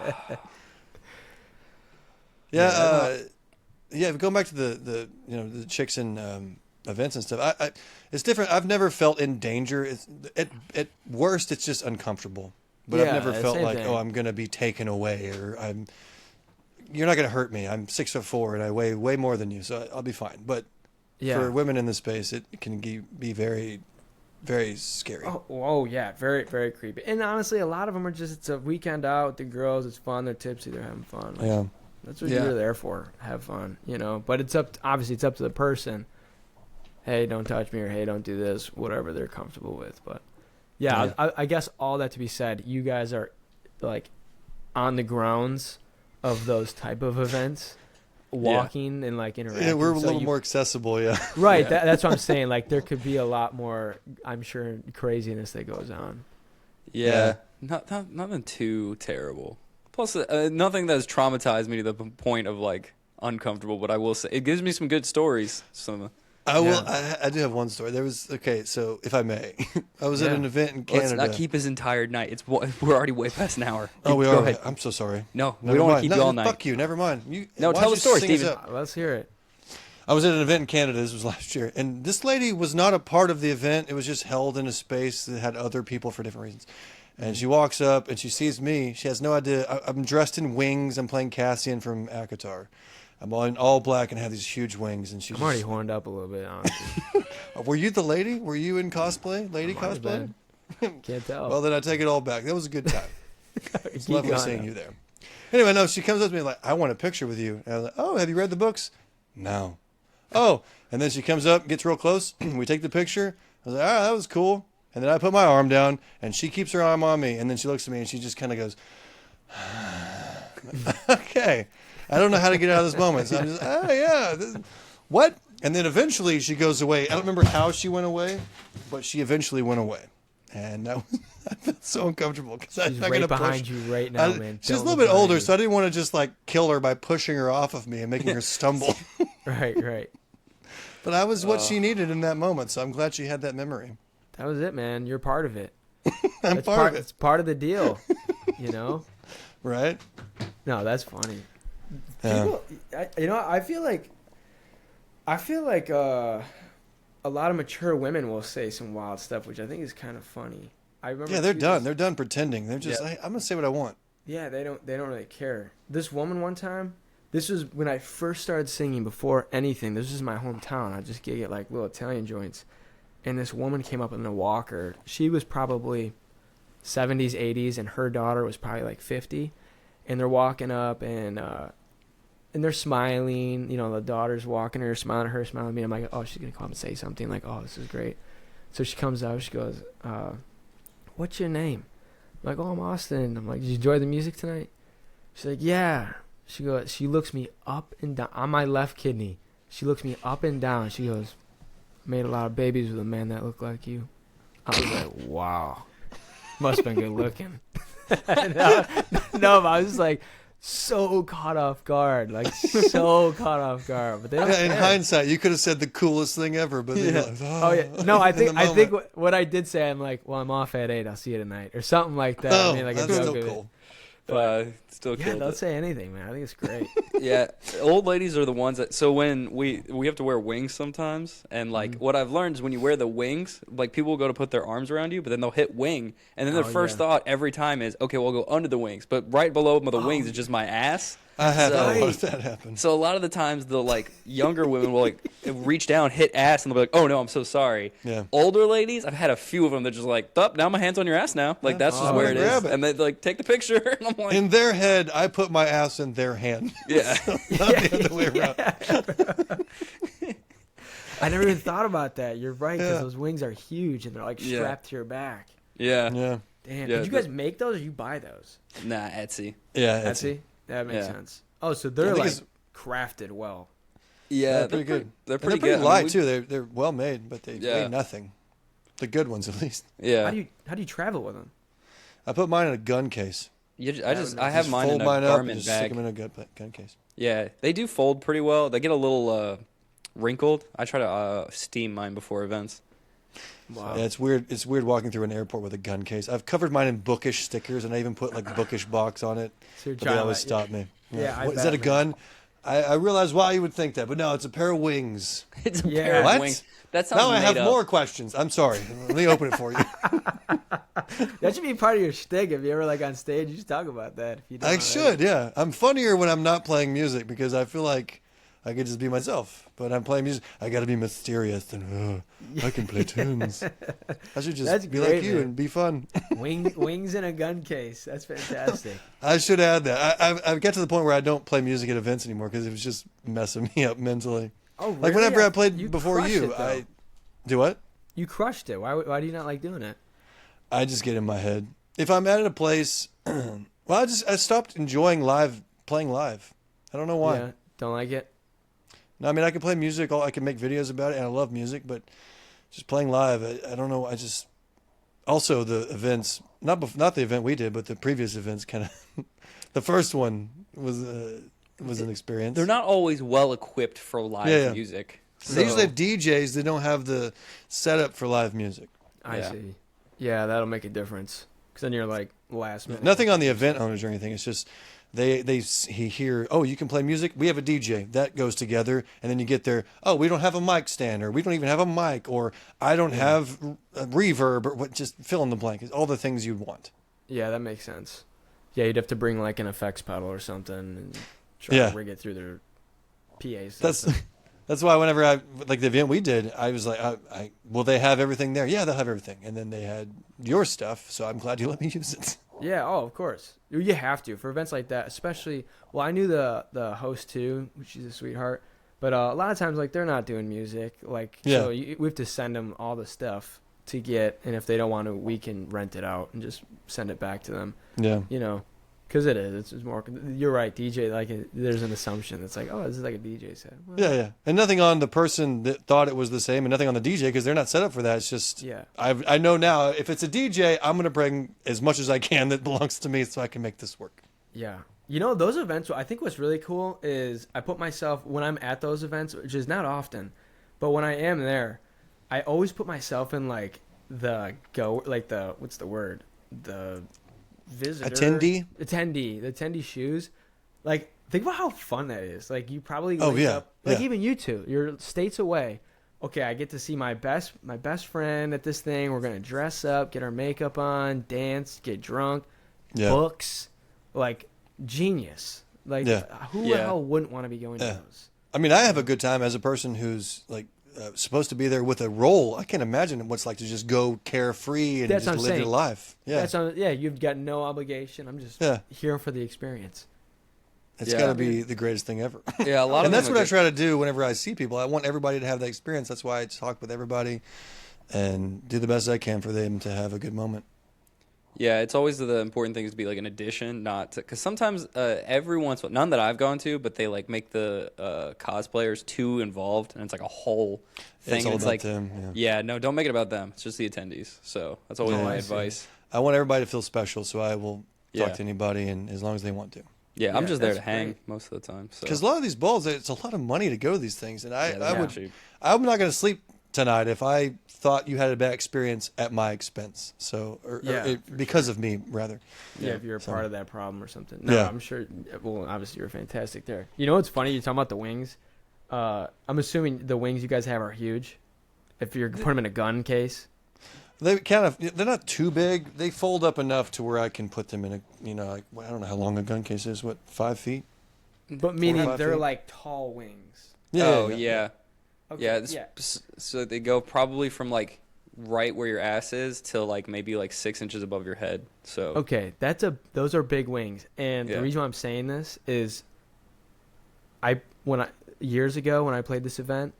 back to the chicks in events and stuff. It's different. I've never felt in danger. At worst, it's just uncomfortable. But I've never felt like, I'm going to be taken away, or you're not going to hurt me. I'm 6'4" and I weigh way more than you, so I'll be fine. But for women in this space, it can be very, very scary. Oh yeah, very, very creepy. And honestly, a lot of them are just, it's a weekend out with the girls. It's fun. They're tipsy. They're having fun. Like, that's what you're there for. Have fun, But it's obviously it's up to the person. Hey, don't touch me, or hey, don't do this. Whatever they're comfortable with. But I guess all that to be said, you guys are like on the grounds of those type of events, walking and like interacting. Yeah, we're a little more accessible, Right, that's what I'm saying. Like there could be a lot more, I'm sure, craziness that goes on. Yeah. Nothing too terrible. Plus, nothing that's traumatized me to the point of like uncomfortable. But I will say, it gives me some good stories. I will. Yeah. I do have one story. There was so if I may, I was at Yeah. an event in Let's Canada. not keep his entire night. We're already way past an hour. Oh, we Go are. ahead. I'm so sorry. No, we Never don't want to mind. keep No, you all night. Fuck you. Never mind. No, why tell don't the you story, sing us Steven. up? Let's hear it. I was at an event in Canada. This was last year, and this lady was not a part of the event. It was just held in a space that had other people for different reasons. And she walks up and she sees me. She has no idea. I'm dressed in wings. I'm playing Cassian from Akatar. I'm in all black and have these huge wings. And she's I'm already horned up a little bit, honestly. Were you the lady? Were you in cosplay? Lady Might have cosplay? been. Can't tell. Well, then I take it all back. That was a good time. It's Keep lovely going, seeing though. you there. Anyway, no, she comes up to me like, I want a picture with you. And I was like, oh, have you read the books? No. Oh, and then she comes up, gets real close. We take the picture. I was like, that was cool. And then I put my arm down, and she keeps her arm on me. And then she looks at me, and she just kind of goes, okay. I don't know how to get out of this moment. So I'm just, what? And then eventually she goes away. I don't remember how she went away, but she eventually went away. And that was, I felt so uncomfortable because I'm She's not right going to behind push. you right now, man. She's a Don't little look bit older, behind so I didn't want to just like kill her by pushing her off of me and making her stumble. you. Right. But I was what she needed in that moment, so I'm glad she had that memory. That was it, man. You're part of it. I'm That's part of it, It's part of the deal. You know? right? No, that's funny. Yeah. People, I feel like a lot of mature women will say some wild stuff, which I think is kind of funny. I remember. Yeah, they're too, done. They're done pretending. They're just, Yeah. I'm gonna say what I want. Yeah, they don't really care. This woman one time, this was when I first started singing before anything. This was my hometown. I just gig at like little Italian joints. And this woman came up in a walker. She was probably 70s, 80s, and her daughter was probably like 50. And they're walking up and they're smiling. You know, the daughter's walking her, smiling at her, smiling at me. I'm like, oh, she's going to come and say something. Like, oh, this is great. So she comes out. She goes, what's your name? I'm like, oh, I'm Austin. I'm like, did you enjoy the music tonight? She's like, yeah. She goes, she looks me up and down. On my left kidney. She looks me up and down. She goes, made a lot of babies with a man that looked like you. I was like, wow. Must have been good looking. no, but I was just like so caught off guard. Like so caught off guard. But they don't Yeah, in care. hindsight, you could have said the coolest thing ever, but then you're like, Oh yeah. No, I in the think moment. what I did say, I'm like, well, I'm off at 8. I'll see you tonight, or something like that. Oh, I mean, like that's a joke so of it. cool. Still Yeah, killed they'll it. say anything, man. I think it's great. Yeah, old ladies are the ones that. So when we have to wear wings sometimes, and like what I've learned is when you wear the wings, like people will go to put their arms around you, but then they'll hit wing, and then their Oh, first yeah. thought every time is, okay, we'll go under the wings, but right below the wings is just my ass. I have So- had a lot of that happen. So a lot of the times the like younger women will like reach down, hit ass, and they'll be like, "Oh no, I'm so sorry." Yeah. Older ladies, I've had a few of them. They're just like, "Up, now my hand's on your ass now." Like that's just Oh, where it is, grab it. and they like take the picture, and I'm like, In their head, I put my ass in their hand. "Yeah." Not the other way around. I never even thought about that. You're right, because Yeah. those wings are huge and they're like Yeah. strapped to your back. Yeah. Yeah. Damn. Yeah, Did you guys make those, or you buy those? Nah, Etsy. Yeah. Etsy? That makes Yeah. sense. Oh, so I they're think like it's- crafted well. Yeah, They're pretty good. They're And pretty they're good. I light mean, we- too. They're well made, but they Yeah. weigh nothing. The good ones, at least. Yeah. How do you travel with them? I put mine in a gun case. I have mine fold in a mine up and garment just stick bag. them in a gun case. Yeah, they do fold pretty well. They get a little wrinkled. I try to steam mine before events. Wow. Yeah, it's weird. It's weird walking through an airport with a gun case. I've covered mine in bookish stickers, and I even put like bookish box on it. So you're But they trying always to- stop me. Yeah, I What, is bet, that a man. gun? I realize why you would think that, but no, it's a pair of wings. It's a Yeah. pair of What? wings. That sounds Now I have made up. more questions. I'm sorry. Let me open it for you. That should be part of your shtick. If you ever like on stage, you should talk about that. If you don't I already. should, yeah. I'm funnier when I'm not playing music because I feel like I could just be myself. But I'm playing music. I got to be mysterious and I can play tunes. I should just That's be great, like you man. and be fun. Wings in a gun case. That's fantastic. I should add that. I've got to the point where I don't play music at events anymore because it was just messing me up mentally. Oh, really? Like whenever I You played before crushed you, it, though. I do what? You crushed it. Why do you not like doing it? I just get in my head. If I'm at a place, well, I stopped enjoying playing live. I don't know why. Yeah, don't like it. No, I mean I can play music. I can make videos about it, and I love music. But just playing live, I don't know. I just also the events, not the event we did, but the previous events. Kind of, the first one was an experience. They're not always well equipped for live Yeah, yeah. music. So they usually have DJs that don't have the setup for live music. I see. Yeah, that'll make a difference. Because then you're like last minute. Nothing on the event owners or anything. It's just he hear, oh, you can play music? We have a DJ. That goes together. And then you get there, oh, we don't have a mic stand, or we don't even have a mic, or I don't have a reverb, or what, just fill in the blank. It's all the things you'd want. Yeah, that makes sense. Yeah, you'd have to bring like an effects pedal or something and try to rig it through their PA system. That's why whenever like the event we did, I was like, will they have everything there? Yeah, they'll have everything. And then they had your stuff, so I'm glad you let me use it. Yeah, oh, of course. You have to for events like that, especially. Well, I knew the host too, which is a sweetheart. But a lot of times, like, they're not doing music. Like, so we have to send them all the stuff to get, and if they don't want to, we can rent it out and just send it back to them. Yeah. You know, because it's more. You're right, DJ. Like, there's an assumption that's like, oh, this is like a DJ set. Well, yeah, and nothing on the person that thought it was the same, and nothing on the DJ because they're not set up for that. It's just, I know now if it's a DJ, I'm gonna bring as much as I can that belongs to me so I can make this work. Yeah. You know, those events, I think what's really cool is I put myself, when I'm at those events, which is not often, but when I am there, I always put myself in, like, what's the word? The visitor. Attendee? The attendee shoes. Like, think about how fun that is. Like, you probably wake up, like, even you two, you're states away. Okay, I get to see my best friend at this thing. We're going to dress up, get our makeup on, dance, get drunk, books, like, genius. Like, who the hell wouldn't want to be going to those? I mean, I have a good time as a person who's like supposed to be there with a role. I can't imagine what it's like to just go carefree and just live your life. Yeah, you've got no obligation. I'm just here for the experience. It's got to be the greatest thing ever. Yeah, and that's what I try to do whenever I see people. I want everybody to have that experience. That's why I talk with everybody and do the best I can for them to have a good moment. Yeah, it's always the important thing is to be like an addition, not because sometimes every once in a while, none that I've gone to, but they like make the cosplayers too involved, and it's like a whole thing. It's all about like them. no, don't make it about them. It's just the attendees. So that's always my advice. I want everybody to feel special, so I will talk to anybody, and as long as they want to. Yeah, I'm just there to hang most of the time. Because a lot of these balls, it's a lot of money to go to these things, and I'm not going to sleep tonight if I thought you had a bad experience at my expense. So, because of me, rather. Yeah, if you're a part of that problem or something. No, I'm sure. Well, obviously you're fantastic there. You know what's funny? You're talking about the wings. I'm assuming the wings you guys have are huge. If you're putting them in a gun case. They're not too big. They fold up enough to where I can put them in I don't know how long a gun case is. What, 5 feet? But meaning they're like tall wings. Yeah. Okay, So they go probably from like right where your ass is till like maybe like 6 inches above your head. So okay, those are big wings, and the reason why I'm saying this is, years ago when I played this event,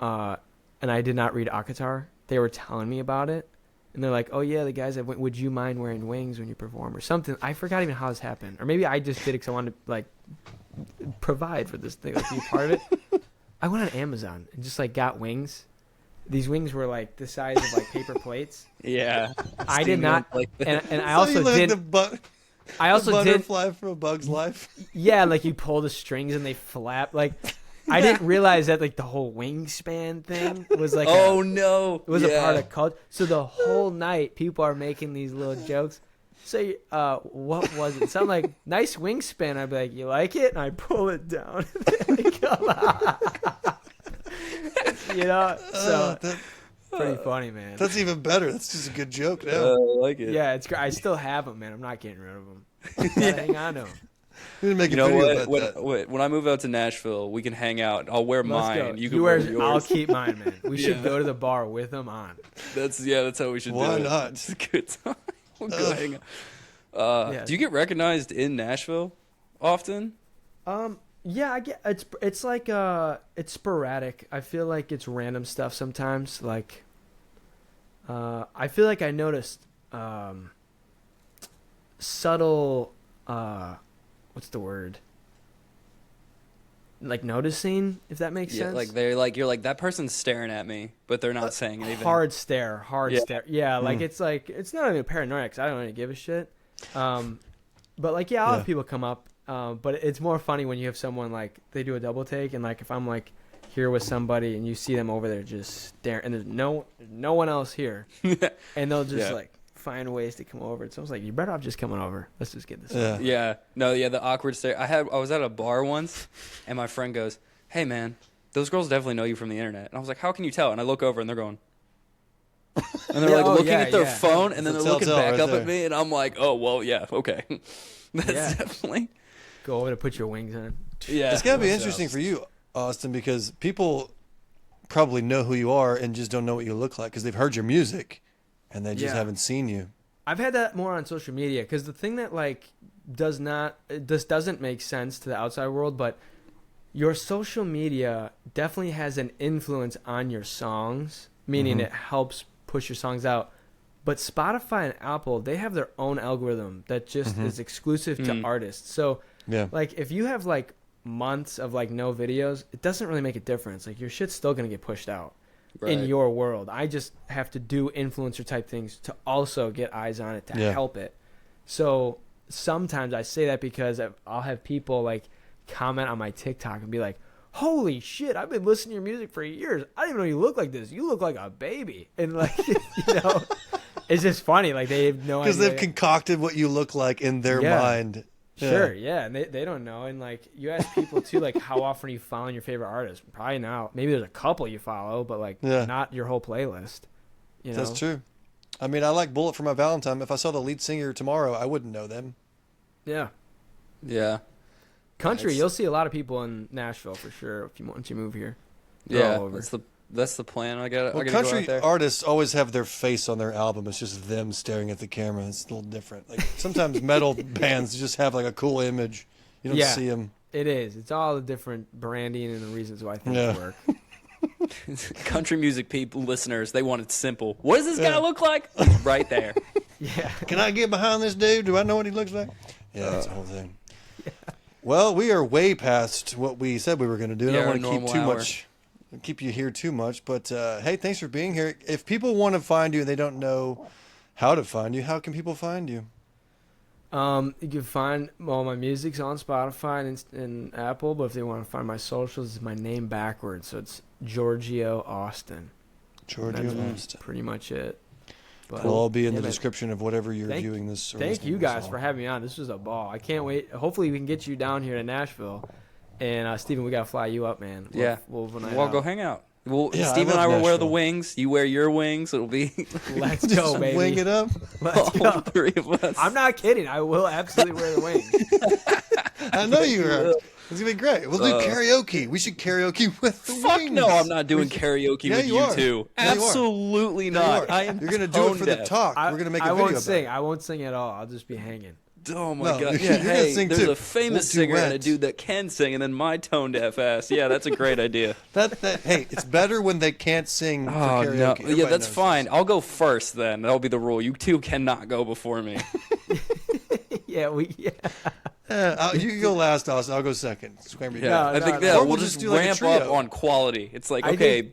and I did not read Akatar, they were telling me about it, and they're like, "Oh yeah, the guys have. Would you mind wearing wings when you perform or something?" I forgot even how this happened, or maybe I just did it because I wanted to like provide for this thing, like be part of it. I went on Amazon and just like got wings. These wings were like the size of like paper plates. Yeah, I did not, and I also did. I also the did butterfly from A Bug's Life. Yeah, like you pull the strings and they flap. Like I didn't realize that like the whole wingspan thing was like a part of culture. So the whole night people are making these little jokes. So what was it? Something like nice wingspan. I'd be like, you like it? And I pull it down. So pretty funny, man. That's even better. That's just a good joke now. I like it. Yeah, it's great. I still have them, man. I'm not getting rid of them. Hang on to them. We need to make a video about that. When I move out to Nashville, we can hang out. I'll wear mine. You can wear yours. I'll keep mine, man. We should go to the bar with them on. That's how we should do it. Why not? It's a good time. We'll go hang out. Do you get recognized in Nashville often? Yeah, I get it's like it's sporadic. I feel like it's random stuff sometimes. Like I feel like I noticed subtle what's the word? Like noticing, if that makes sense. Like you're like that person's staring at me, but they're not saying anything. Hard stare. Yeah, like it's not even paranoia because I don't really give a shit. But like I'll have people come up. But it's more funny when you have someone like they do a double take and like if I'm like here with somebody and you see them over there just staring, and there's no one else here, and they'll just like find ways to come over. It's almost like you're better off just coming over. Let's just get this. The awkward stare. I was at a bar once, and my friend goes, "Hey man, those girls definitely know you from the internet." And I was like, "How can you tell?" And I look over, and they're going, and they're like looking at their phone, and then they're looking back up at me, and I'm like, "Oh well, yeah, okay." That's definitely go over to put your wings on. Yeah, it's gotta be interesting for you, Austin, because people probably know who you are and just don't know what you look like because they've heard your music and they just haven't seen you. I've had that more on social media because the thing that like doesn't make sense to the outside world, but your social media definitely has an influence on your songs, meaning it helps push your songs out. But Spotify and Apple, they have their own algorithm that just is exclusive to artists. So like if you have like months of like no videos, it doesn't really make a difference. Like your shit's still going to get pushed out in your world. I just have to do influencer type things to also get eyes on it to help it. So sometimes I say that because I'll have people like comment on my TikTok and be like, "Holy shit, I've been listening to your music for years. I didn't even know you look like this. You look like a baby." And like, it's just funny. Like they have no idea. Because they've concocted what you look like in their mind. Sure, and they don't know. And like you ask people too, like how often are you following your favorite artist? Probably now. Maybe there's a couple you follow, but like not your whole playlist. You know? That's true. I mean, I like Bullet for My Valentine. If I saw the lead singer tomorrow, I wouldn't know them. Yeah. Yeah. Country, you'll see a lot of people in Nashville for sure once you move here. That's the plan. I got. Country artists always have their face on their album. It's just them staring at the camera. It's a little different. Like sometimes metal bands just have like a cool image. You don't see them. It is. It's all the different branding and the reasons why things work. Country music people, listeners, they want it simple. What does this guy look like? Right there. Can I get behind this dude? Do I know what he looks like? Yeah, that's the whole thing. Well, we are way past what we said we were going to do. I don't want to keep you here too much. But hey, thanks for being here. If people want to find you and they don't know how to find you, how can people find you? You can find all my music's on Spotify and Apple. But if they want to find my socials, it's my name backwards, so it's Giorgio Austin. That's pretty much it. But it'll all be in the description of whatever you're viewing this. Thank you guys for having me on. This was a ball. I can't wait. Hopefully we can get you down here to Nashville. And Steven, we gotta fly you up, man. We'll go hang out. Steven and I will wear the wings. You wear your wings. It'll be. Let's go, baby. Wing it up. Let's go. All three of us. I'm not kidding. I will absolutely wear the wings. I know you are. It's gonna be great. We'll do karaoke. We should karaoke with the wings. No, I'm not doing karaoke with you two. Absolutely not. You're gonna do it for the talk. We're gonna make a video about it. I won't sing at all. I'll just be hanging. Oh my god! You're gonna sing there's too. a famous singer and a dude that can sing, and then my tone deaf ass. Yeah, that's a great idea. Hey, it's better when they can't sing for karaoke. No. Yeah, that's fine. I'll go first then. That'll be the rule. You two cannot go before me. You can go last, Austin. I'll go second. I think we'll just ramp up on quality. It's like, okay.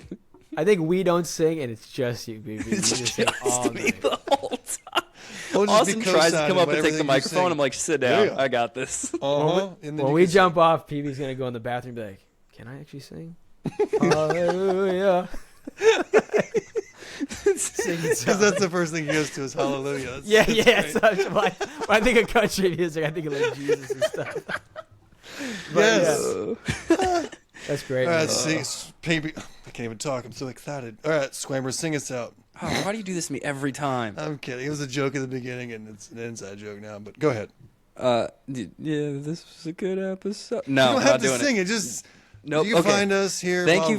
I think we don't sing, and it's just you, baby. You just sing all night. The whole time. Austin tries to come up and take the microphone. I'm like, sit down. I got this. When we jump off, PB's going to go in the bathroom and be like, can I actually sing? Hallelujah. Because that's the first thing he goes to is hallelujah. So when I think of country music, I think of like Jesus and stuff. That's great. All right, sing, baby. I can't even talk. I'm so excited. All right, Swammer, sing us out. Why do you do this to me every time? I'm kidding. It was a joke at the beginning, and it's an inside joke now. But go ahead. This was a good episode. No, you don't have to sing it. Just you can find us here. Thank you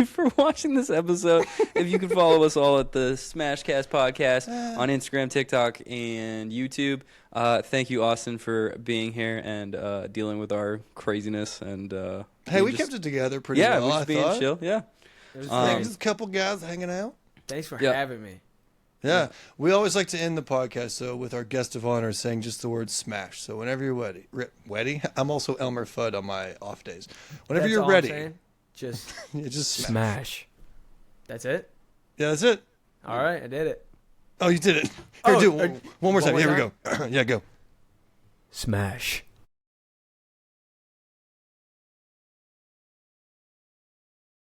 for watching this episode. If you can follow us all at the SmashCast podcast on Instagram, TikTok, and YouTube. Thank you, Austin, for being here and dealing with our craziness. And hey, we kept it together pretty well. Yeah, we just being chill. Yeah, just a couple guys hanging out. Thanks for having me. Yeah, we always like to end the podcast with our guest of honor saying just the word smash. So whenever you're ready, I'm also Elmer Fudd on my off days. Whenever you're ready, just smash. That's it? Yeah, that's it. All right, I did it. Oh, you did it. Here, do it one more time. Here we go. Yeah, go. Smash.